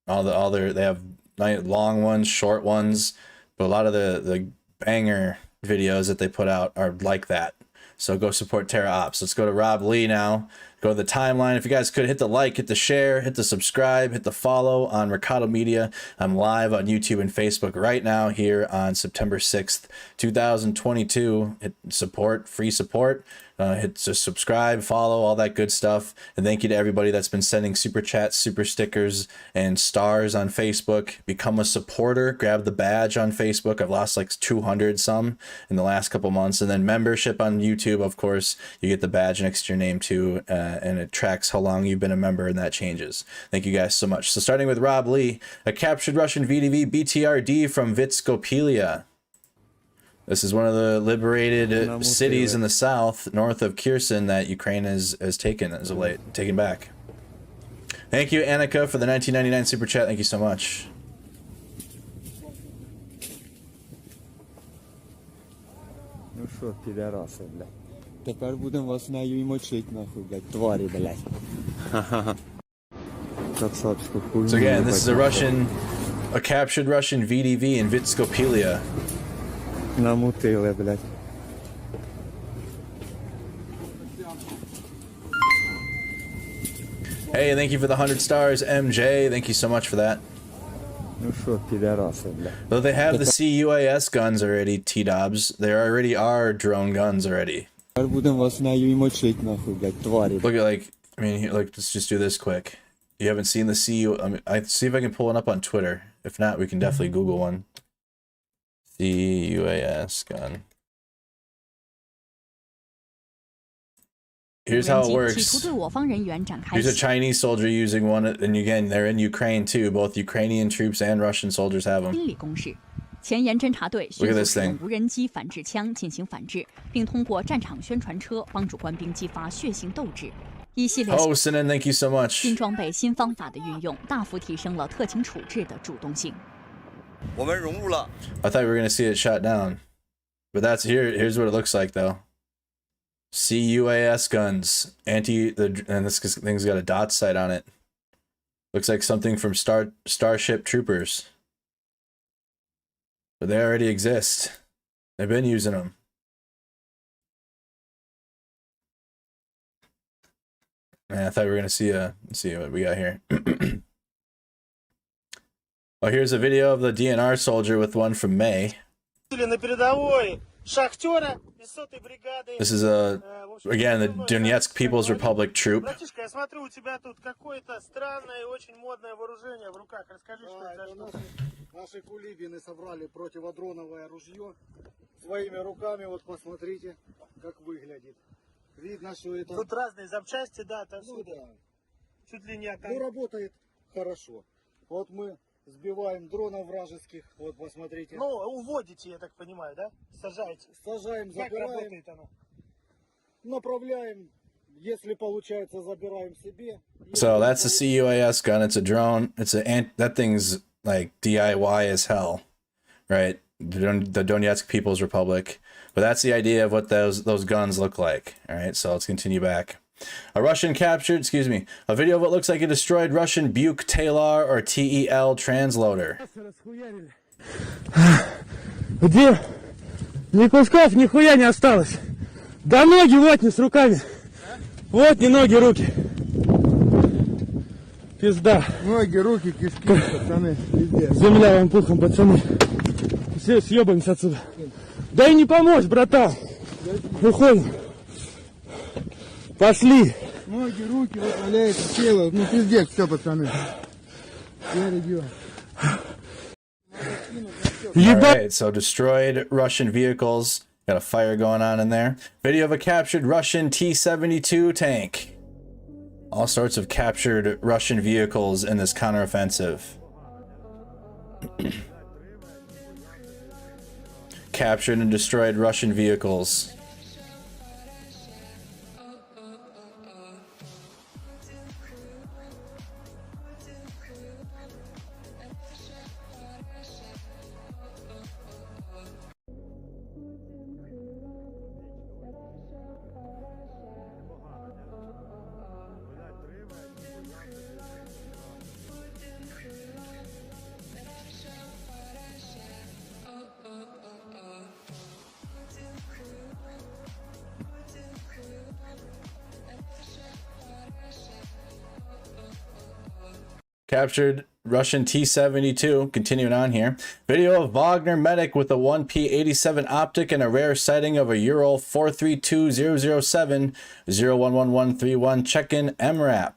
They have long ones, short ones, but a lot of the banger videos that they put out are like that. So go support Terra Ops. Let's go to Rob Lee now. Go to the timeline. If you guys could hit the like, hit the share, hit the subscribe, hit the follow on Mercado Media. I'm live on YouTube and Facebook right now here on September 6th, 2022. Hit support, free support. Hit to subscribe, follow, all that good stuff. And thank you to everybody that's been sending super chats, super stickers, and stars on Facebook. Become a supporter. Grab the badge on Facebook. I've lost like 200 some in the last couple months. And then membership on YouTube, of course, you get the badge next to your name too. And it tracks how long you've been a member, and that changes. Thank you guys so much. So starting with Rob Lee, a captured Russian VDV BTRD from Vitskopelia. This is one of the liberated cities in the south, north of Kherson, that Ukraine has taken as of late, taken back. Thank you, Annika, for the 1999 super chat. Thank you so much. Ну що, підараси, блядь. Тепер будемо вас нею і мочить, нахуй, блядь, тварі, блядь. Ха-ха-ха. So again, this is a captured Russian VDV in Vitskopelia. Намутили, блядь. Hey, thank you for the 100 stars, MJ. Thank you so much for that. Ну шо, пидорасы, блядь. Though they have the CUAS guns already, T-Dobs, there already are drone guns already. Будем вас мочить, нахуй, блядь, твари. Look at, like, I mean, like, let's just do this quick. You haven't seen the CU... I mean, I see if I can pull one up on Twitter. If not, we can definitely Google one. CUAS gun. Here's how it works. Here's a Chinese soldier using one, and again, they're in Ukraine too. Both Ukrainian troops and Russian soldiers have them. Look at this thing. Oh, Sinan, thank you so much. I thought we were gonna see it shot down, but that's here's what it looks like though. CUAS guns, and this thing's got a dot sight on it. Looks like something from Starship Troopers, but they already exist. They've been using them. Man, I thought we were gonna see what we got here. Oh, here's a video of the DNR soldier with one from May. This is again the Donetsk People's Republic troop. Наши кулибины собрали противодроновое ружье своими руками. Вот посмотрите, как выглядит. Видно, что это... Тут разные запчасти, да, отсюда. Ну, да. Чуть ли не там. Ну, работает хорошо. Вот мы сбиваем дронов вражеских. Вот, посмотрите. Ну, уводите, я так понимаю, да? Сажаете. Сажаем, забираем. Как работает оно? Направляем. Если получается, забираем себе. So that's a CUAS gun. It's a drone. That thing's like DIY as hell, right? The Donetsk People's Republic. But that's the idea of what those guns look like. All right, so let's continue back. A video of what looks like a destroyed Russian Buick Taylor or TEL transloader. Где? Ни кусков, нихуя не осталось. Да ноги вот не с руками. Вот не ноги, руки. Пизда. Ноги, руки, кишки, пацаны. Пиздец. Земля вам пухом, пацаны. Все съебаемся отсюда. Дай не помочь, братан. Выходим. Пошли. Ноги, руки, вот валяется тело. Ну пиздец, все, пацаны. Alright, so destroyed Russian vehicles. Got a fire going on in there. Video of a captured Russian T-72 tank. All sorts of captured Russian vehicles in this counteroffensive. Captured and destroyed Russian vehicles. Captured Russian T-72. Continuing on here. Video of Wagner medic with a 1P87 optic and a rare sighting of a Ural 432-007-011131 check-in MRAP.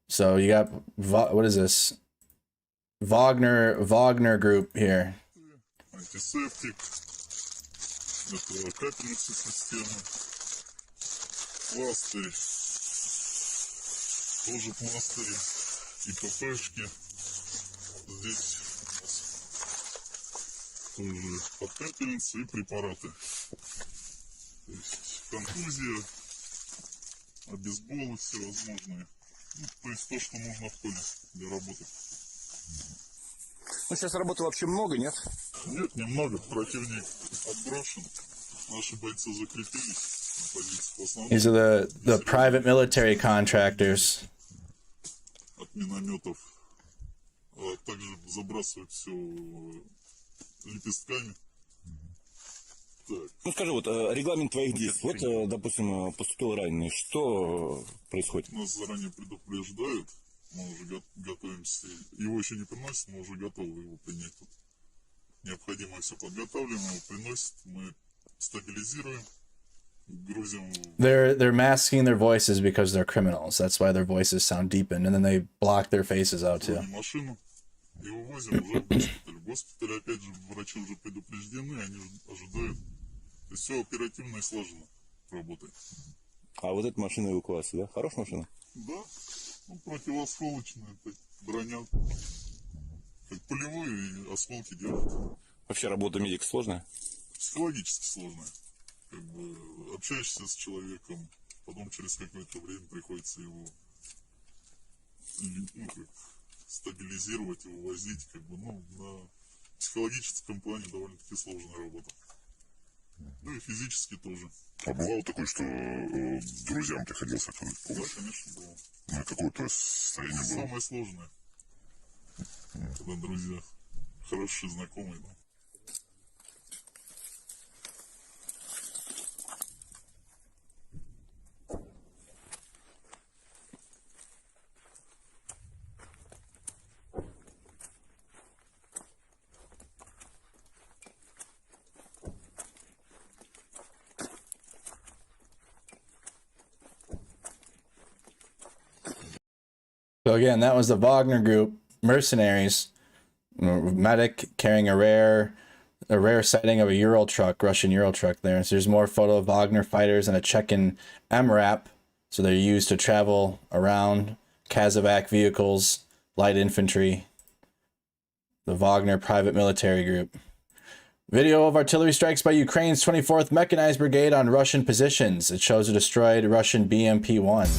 So you got, what is this? Wagner group here. Антисептик. Это капельница системы. Пластырь. Тоже пластыри и ППшки. Здесь у нас тоже подкапельницы и препараты. То есть контузия, обезболы всевозможные. Ну, то есть то, что нужно в поле для работы. Ну, сейчас работы вообще много, нет? Нет, немного. Противник отброшен. Наши бойцы закрепились на позиции. В основном... These are the private military contractors. От минометов, а также забрасывают все лепестками. Так. Ну скажи, вот регламент твоих действий. Вот, допустим, поступил раненый. Что происходит? Нас заранее предупреждают, мы уже готовимся. Его еще не приносят, мы уже готовы его принять. Тут необходимо все подготовлено, его приносят, мы стабилизируем, грузим. They're masking their voices because they're criminals. That's why their voices sound deepened, and then they block their faces out too. Машину и вывозим уже в госпиталь. В госпитале, опять же, врачи уже предупреждены, они ожидают. То есть все оперативно и слаженно работает. А вот эта машина эвакуации, да? Хорошая машина? Да, ну, противоосколочная, броня, как полевую, и осколки держат. Вообще работа медика сложная? Психологически сложная. Как бы общаешься с человеком, потом через какое-то время приходится его, ну, как, стабилизировать и увозить, как бы, ну, на психологическом плане довольно-таки сложная работа. Ну и физически тоже. А бывало такое, что друзьям приходилось оказывать помощь? Да, конечно, было. Ну, какое-то состояние было? Самое сложное. Когда друзья, хорошие знакомые, да. So again, that was the Wagner group, mercenaries, medic carrying a rare sighting of a Ural truck, Russian Ural truck there. So there's more photo of Wagner fighters and a Chechen MRAP. So they're used to travel around, Kazavak vehicles, light infantry, the Wagner private military group. Video of artillery strikes by Ukraine's 24th Mechanized Brigade on Russian positions. It shows a destroyed Russian BMP-1.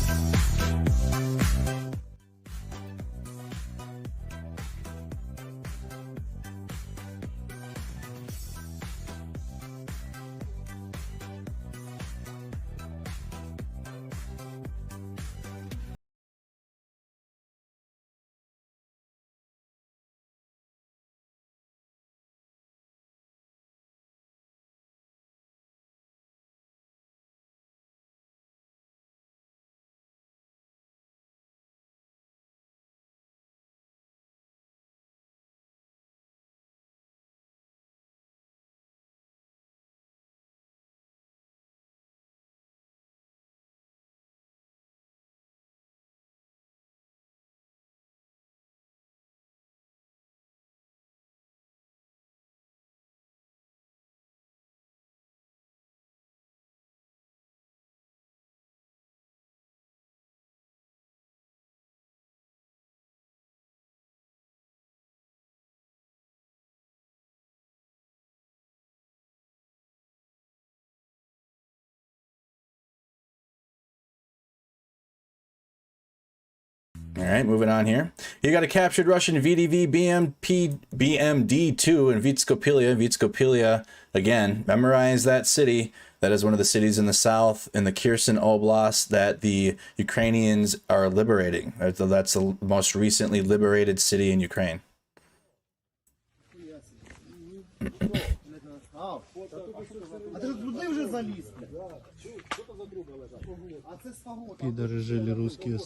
All right, moving on here. You got a captured Russian VDV BMD-2 in Vitskopilia. Vitskopilia, again, memorize that city. That is one of the cities in the south, in the Kherson Oblast, that the Ukrainians are liberating. That's the most recently liberated city in Ukraine. Пидоры жили русские.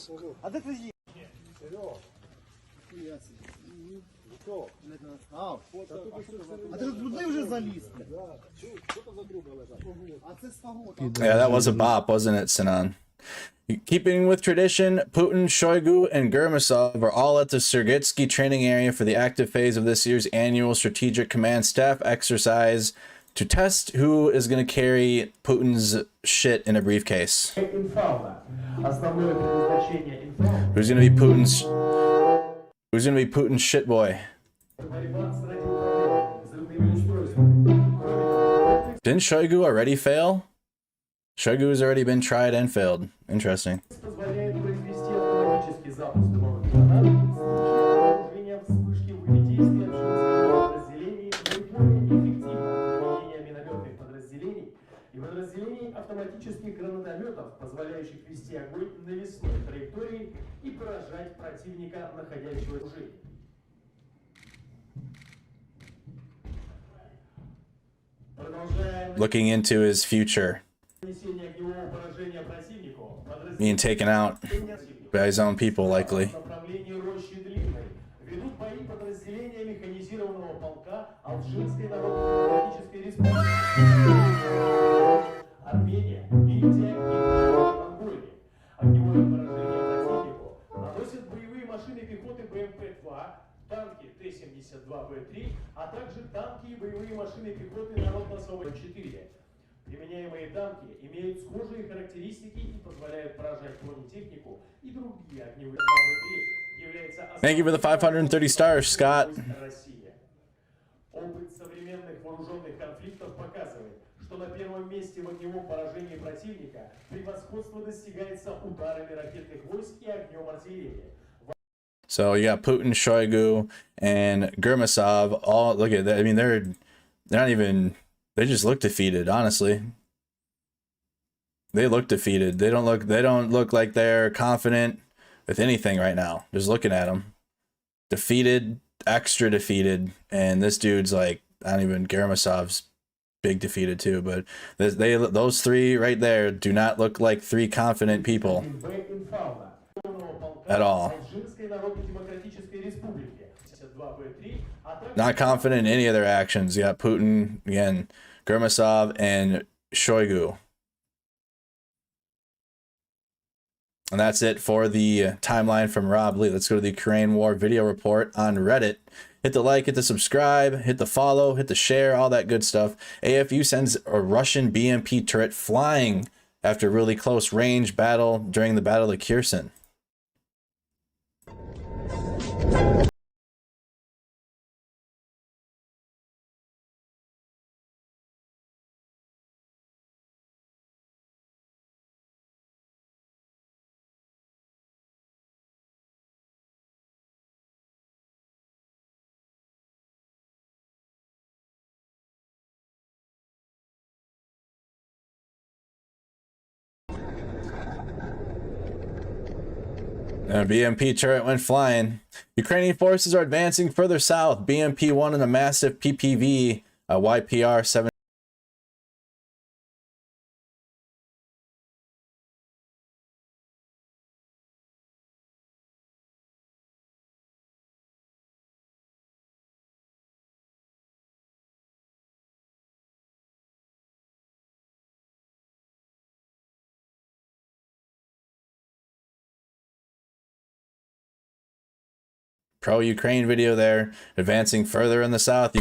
Yeah, that was a bop, wasn't it, Sinan? Keeping with tradition, Putin, Shoigu, and Gurmasov are all at the Sergitsky training area for the active phase of this year's annual Strategic Command Staff exercise to test who is going to carry Putin's shit in a briefcase. Who's going to be Putin's shit boy? Didn't Shoigu already fail? Shoigu has already been tried and failed. Interesting. Автоматических гранатометов, позволяющих вести огонь навесной траектории и поражать противника, находящего оружие. looking into his future, being taken out by his own people, likely. Ведут бои подразделения механизированного полка Алжирской Народно-Демократической Республики. Армения, Индия и Монголия. Огневое поражение противнику наносят боевые машины пехоты БМП-2, танки Т-72Б3, а также танки и боевые машины пехоты Народно-Освободительной 4. Применяемые танки имеют схожие характеристики и позволяют поражать бронетехнику и другие огневые БМП-3 является Thank you for the 530 stars, Scott. Опыт современных вооруженных конфликтов показывает, что на первом месте в огневом поражении противника превосходство достигается ударами ракетных войск и огнем артиллерии. So you got Putin, Shoigu, and Gurmasov. All look at that. I mean, they're not even. They just look defeated. Honestly, they look defeated. They don't look like they're confident with anything right now. Just looking at them, defeated, extra defeated, and this dude's like, I don't even. Gurmasov's big defeated too, but those three right there do not look like three confident people at all. Not confident in any of their actions. You got Putin, again, Gurmasov, and Shoigu. And that's it for the timeline from Rob Lee. Let's go to the Ukraine War Video Report on Reddit. Hit the like, hit the subscribe, hit the follow, hit the share, all that good stuff. AFU sends a Russian BMP turret flying after a really close range battle during the Battle of Kherson. A BMP turret went flying. Ukrainian forces are advancing further south. BMP won in a massive PPV, YPR 7. Pro-Ukraine video there, advancing further in the south.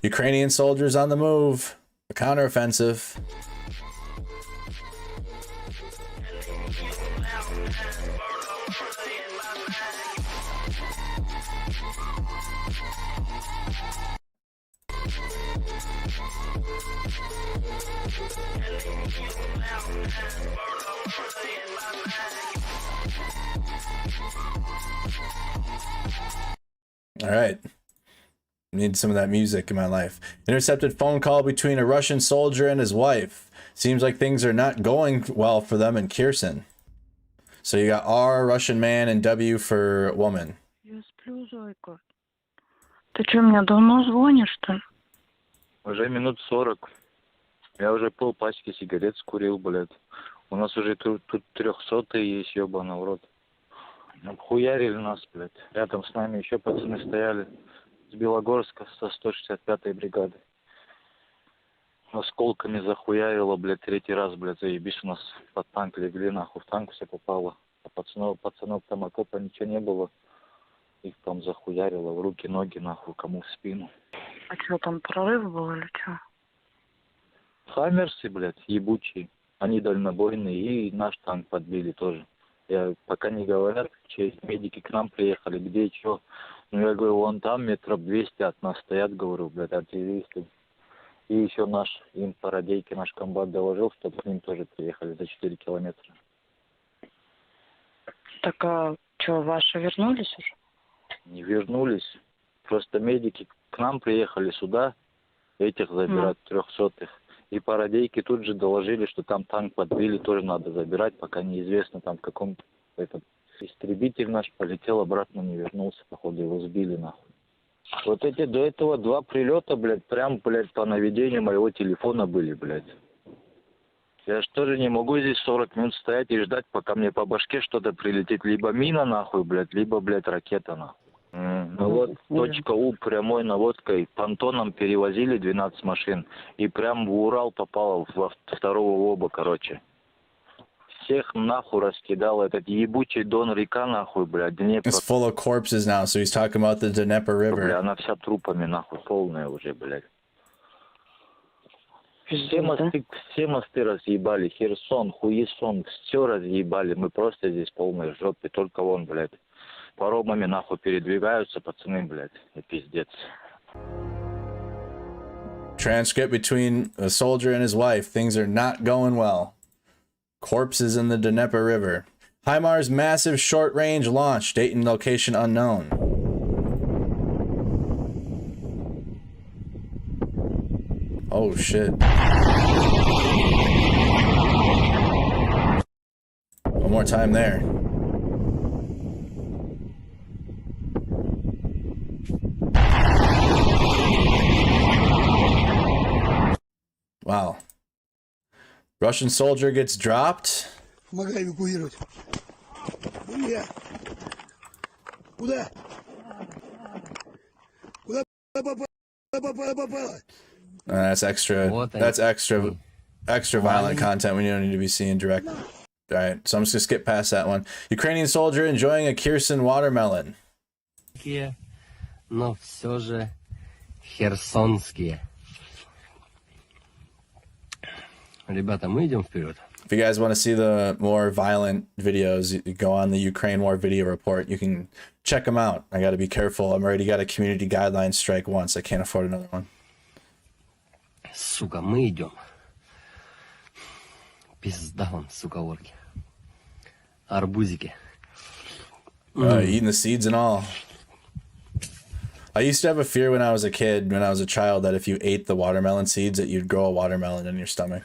Ukrainian soldiers on the move. A counteroffensive. All right. Need some of that music in my life. Intercepted phone call between a Russian soldier and his wife. Seems like things are not going well for them in Kherson. So you got R, Russian man, and W for woman. Я сплю, зайка. Ты что, мне давно звонишь, что ли? Уже минут 40. Я уже полпачки сигарет скурил, блядь. У нас уже тут 300-е есть, ёбаный в рот. Обхуярили нас, блядь. Рядом с нами еще пацаны стояли с Белогорска, со 165-й бригады. Осколками захуярило, блядь, третий раз, блядь, заебись, у нас под танк легли, нахуй, в танк все попало. А пацанов там окопа ничего не было. Их там захуярило в руки, ноги, нахуй, кому в спину. А что, там прорыв был или что? Хаммерсы, блядь, ебучие. Они дальнобойные, и наш танк подбили тоже. Пока не говорят, медики к нам приехали, где, что. Ну, я говорю, вон там метров 200 от нас стоят, говорю, блядь, артиллеристы. И еще им по радейке наш комбат доложил, чтобы к ним тоже приехали за 4 километра. Так, а что, ваши вернулись уже? Не вернулись. Просто медики к нам приехали сюда, этих забирать, 300-х. И по радейке тут же доложили, что там танк подбили, тоже надо забирать, пока неизвестно там в каком этот истребитель наш полетел обратно, не вернулся, походу его сбили нахуй. Вот эти до этого 2 прилета, блядь, прям, блядь, по наведению моего телефона были, блядь. Я ж тоже не могу здесь 40 минут стоять и ждать, пока мне по башке что-то прилетит. Либо мина, нахуй, блядь, либо, блядь, ракета, нахуй. Ну вот, точка У, прямой наводкой, понтоном перевозили 12 машин. И прям в Урал попало во второго оба, короче. Всех нахуй раскидал этот ебучий Дон река, нахуй, блядь. Днепр. It's full of corpses now, so he's talking about the Dnieper River. Бля, она вся трупами, нахуй, полная уже, блядь. Все мосты разъебали, Херсон, Хуесон, все разъебали. Мы просто здесь полной жопе, только вон, блядь. Паромами, нахуй, передвигаются пацаны, блядь. И пиздец. Transcript between a soldier and his wife. Things are not going well. Corpses in the Dnieper River. HIMARS massive short-range launch. Date and location unknown. Oh, shit. One more time there. Wow. Russian soldier gets dropped. Помогай эвакуировать. Бля. Куда? Куда попало? That's extra. That's extra violent content we don't need to be seeing direct. All right, so I'm just gonna skip past that one. Ukrainian soldier enjoying a Kherson watermelon. Но все же херсонские. Ребята, мы идем вперед. If you guys want to see the more violent videos, you go on the Ukraine War Video Report. You can check them out. I got to be careful. I'm already got a community guideline strike once. I can't afford another one. Сука, мы идем. Пизда вам, сука, орки. Арбузики. Eating the seeds and all. I used to have a fear when I was a kid, when I was a child, that if you ate the watermelon seeds, that you'd grow a watermelon in your stomach.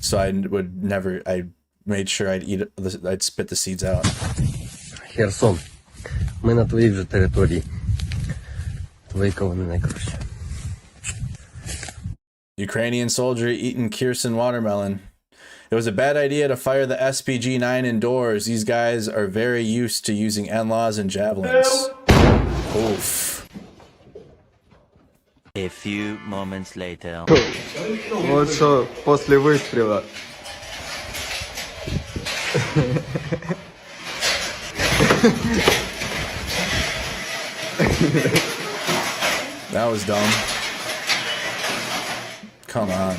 So I would never, I made sure I'd eat it, I'd spit the seeds out. Херсон. Мы на твоей же территории. Твои колонны наикруче. Ukrainian soldier eating Kherson watermelon. It was a bad idea to fire the SPG-9 indoors. These guys are very used to using NLAWs and javelins. Oof. A few moments later. Вот что после выстрела. That was dumb. Come on.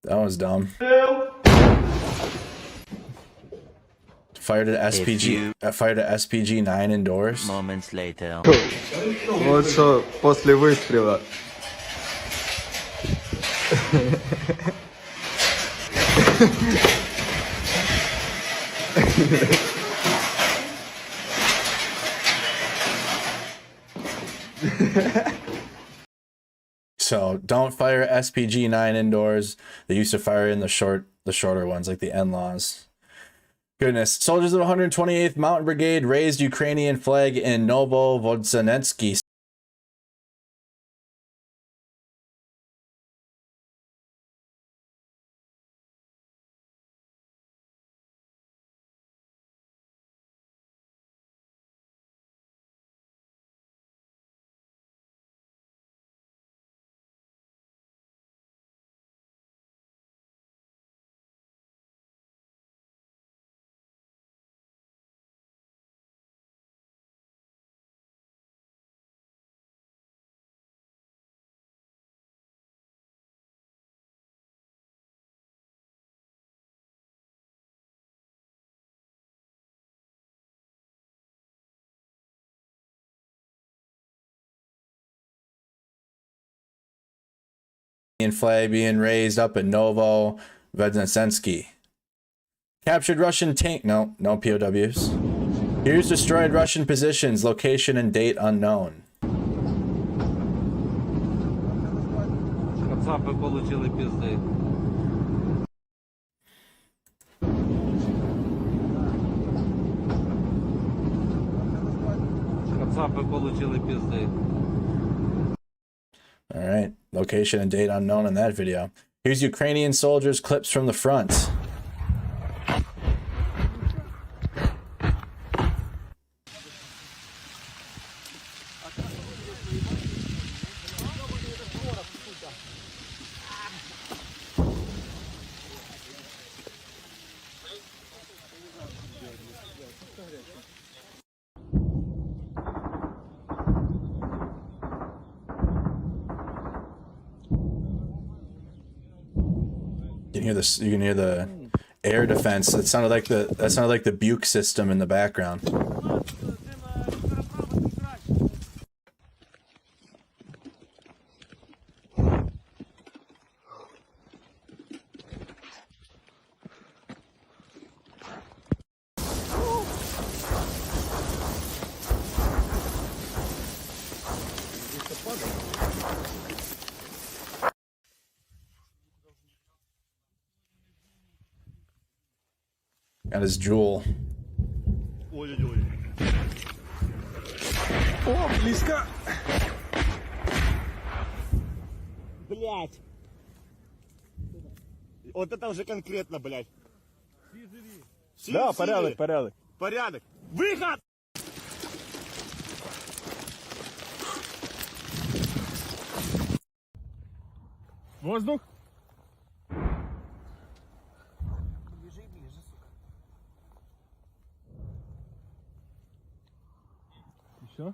That was dumb. Fired an SPG-9 indoors. Moments later. Вот что после выстрела. So don't fire SPG-9 indoors. They used to fire in the shorter ones like the NLAWs. Goodness. Soldiers of the 128th Mountain Brigade raised Ukrainian flag in Novovodsonetsky. Flag being raised up at Novovodsonetsky. Captured Russian tank. No POWs. Here's destroyed Russian positions. Location and date unknown. Кацапы получили пизды. Кацапы получили All right, location and date unknown in that video. Here's Ukrainian soldiers clips from the front. You can hear this. You can hear the air defense. That sounded like the Buke system in the background. Got his jewel. Ой-ой-ой. О, близко. Блять. Вот это уже конкретно, блять. Да, порядок, порядок. Порядок. Выход! Воздух. Все?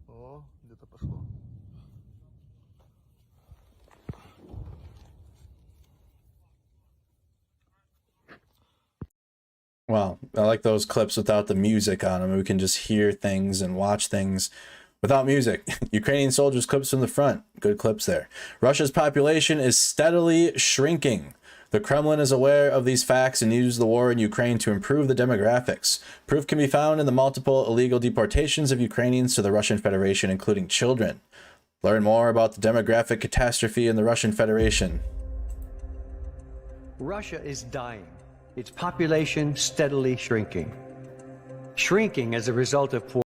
О, где-то пошло. Wow, I like those clips without the music on them. We can just hear things and watch things without music. Ukrainian soldiers clips from the front. Good clips there. Russia's population is steadily shrinking. The Kremlin is aware of these facts and uses the war in Ukraine to improve the demographics. Proof can be found in the multiple illegal deportations of Ukrainians to the Russian Federation, including children. Learn more about the demographic catastrophe in the Russian Federation. Russia is dying. Its population steadily shrinking. Shrinking as a result of poor.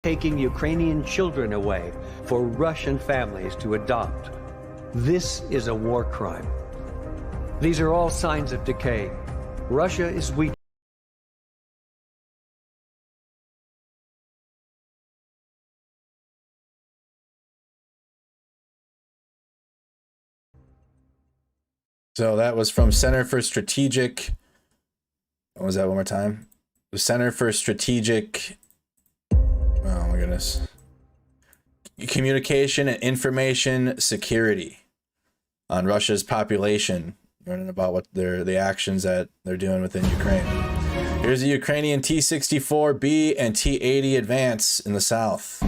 Taking Ukrainian children away for Russian families to adopt. This is a war crime. These are all signs of decay. Russia is weak. So that was from Center for Strategic. What was that one more time? The Center for Strategic my goodness. Communication and information security on Russia's population. Learning about what the actions that they're doing within Ukraine. Here's a Ukrainian T-64B and T-80 advance in the south.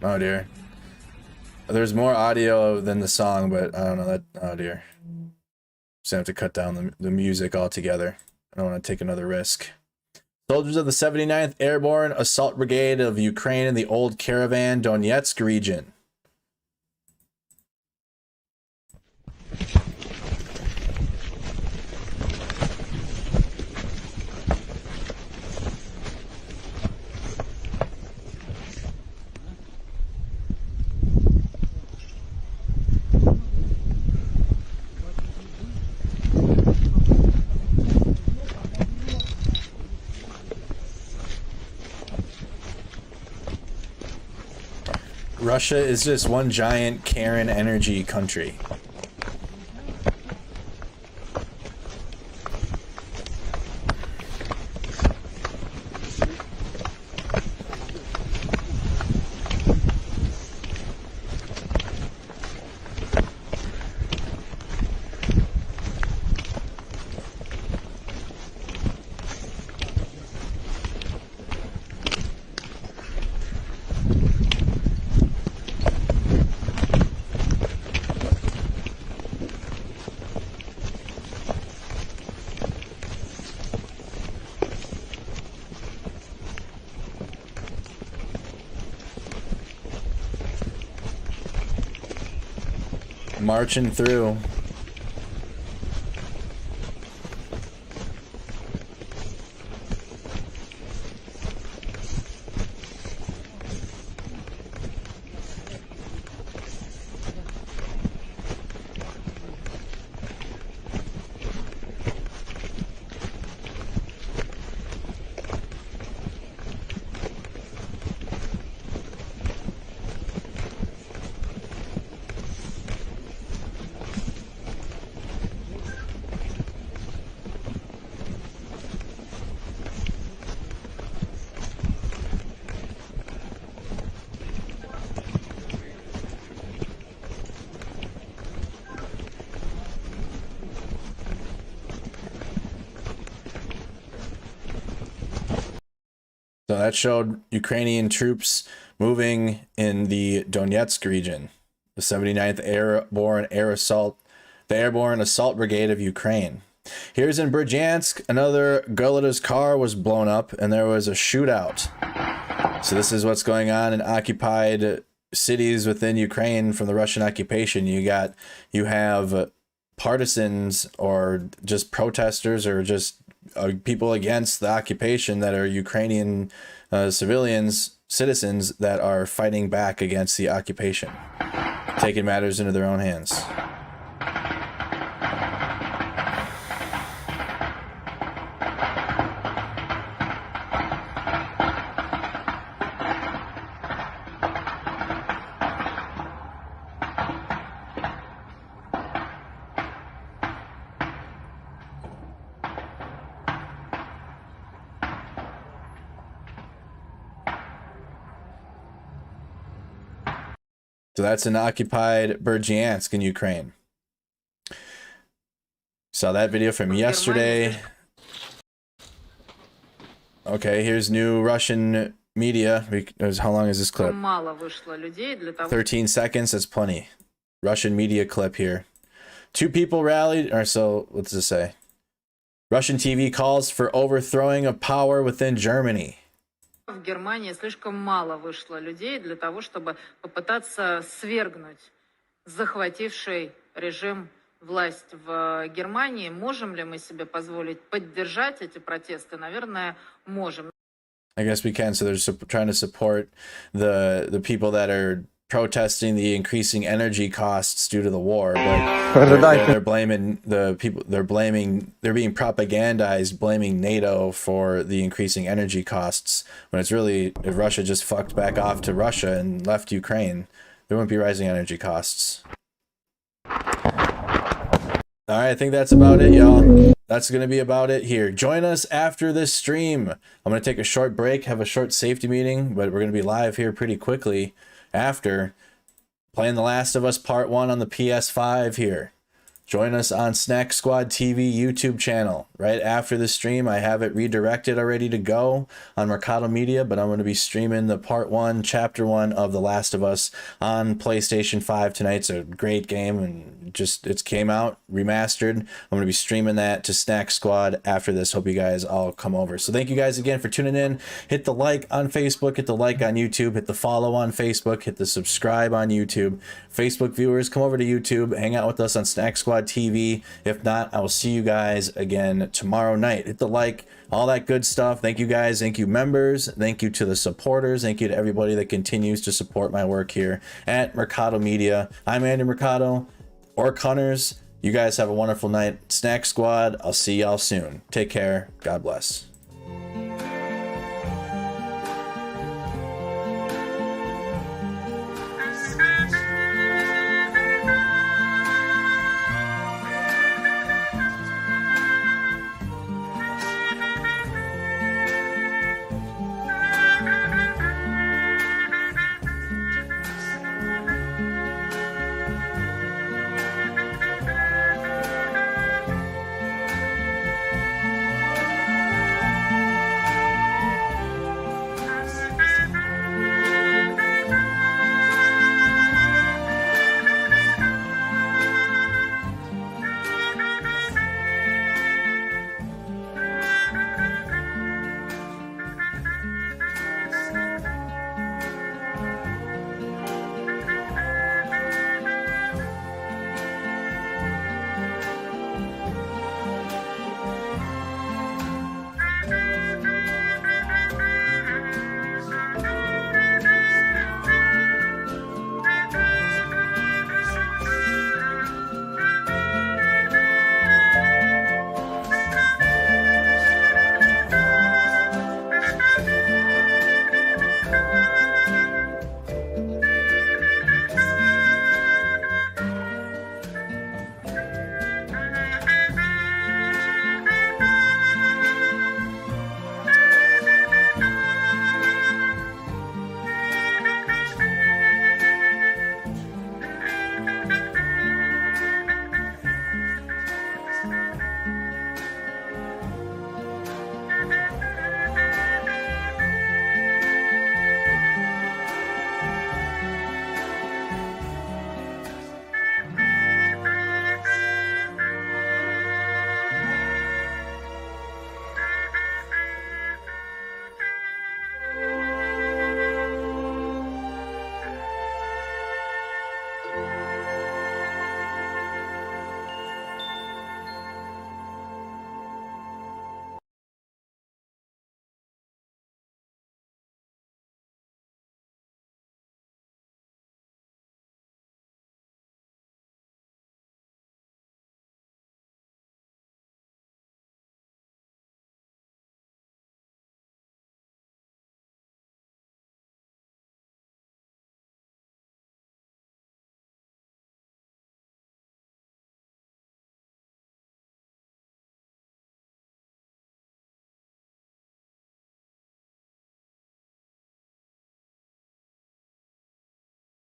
Oh dear. There's more audio than the song, but I don't know that. Oh dear. Just have to cut down the music altogether. I don't want to take another risk. Soldiers of the 79th Airborne Assault Brigade of Ukraine in the Old Caravan, Donetsk region. Russia is just one giant Karen energy country. Marching through. So that showed Ukrainian troops moving in the Donetsk region. The 79th Airborne Airborne Assault Brigade of Ukraine. Here's in Bryansk, another Gulada's car was blown up and there was a shootout. So this is what's going on in occupied cities within Ukraine from the Russian occupation. You have partisans or just protesters or just people against the occupation that are Ukrainian citizens that are fighting back against the occupation, taking matters into their own hands. So that's in occupied Bryansk in Ukraine. Saw that video from yesterday. Okay, here's new Russian media. How long is this clip? 13 seconds, that's plenty. Russian media clip here. 2 people rallied, or so, what does it say? Russian TV calls for overthrowing of power within Germany. В Германии слишком мало вышло людей для того, чтобы попытаться свергнуть захвативший режим власть в Германии. Можем ли мы себе позволить поддержать эти протесты? Наверное, можем. I guess we can. So they're trying to support the people that are protesting the increasing energy costs due to the war, but they're blaming the people. They're being propagandized, blaming NATO for the increasing energy costs, when it's really, if Russia just fucked back off to Russia and left Ukraine, there wouldn't be rising energy costs. All right, I think that's about it, y'all. That's going to be about it here. Join us after this stream. I'm going to take a short break, have a short safety meeting, but we're going to be live here pretty quickly after playing The Last of Us Part 1 on the PS5 here. Join us on Snack Squad TV YouTube channel. Right after the stream, I have it redirected already to go on Mercado Media, but I'm going to be streaming the Part 1, Chapter 1 of The Last of Us on PlayStation 5 tonight. It's a great game, and just, it came out remastered. I'm going to be streaming that to Snack Squad after this. Hope you guys all come over. So thank you guys again for tuning in. Hit the like on Facebook, hit the like on YouTube, hit the follow on Facebook, hit the subscribe on YouTube. Facebook viewers, come over to YouTube, hang out with us on Snack Squad TV. If not, I will see you guys again tomorrow night. Hit the like, all that good stuff. Thank you guys. Thank you, members. Thank you to the supporters. Thank you to everybody that continues to support my work here at Mercado Media. I'm Andy Mercado, or Hunters. You guys have a wonderful night. Snack Squad, I'll see y'all soon. Take care. God bless.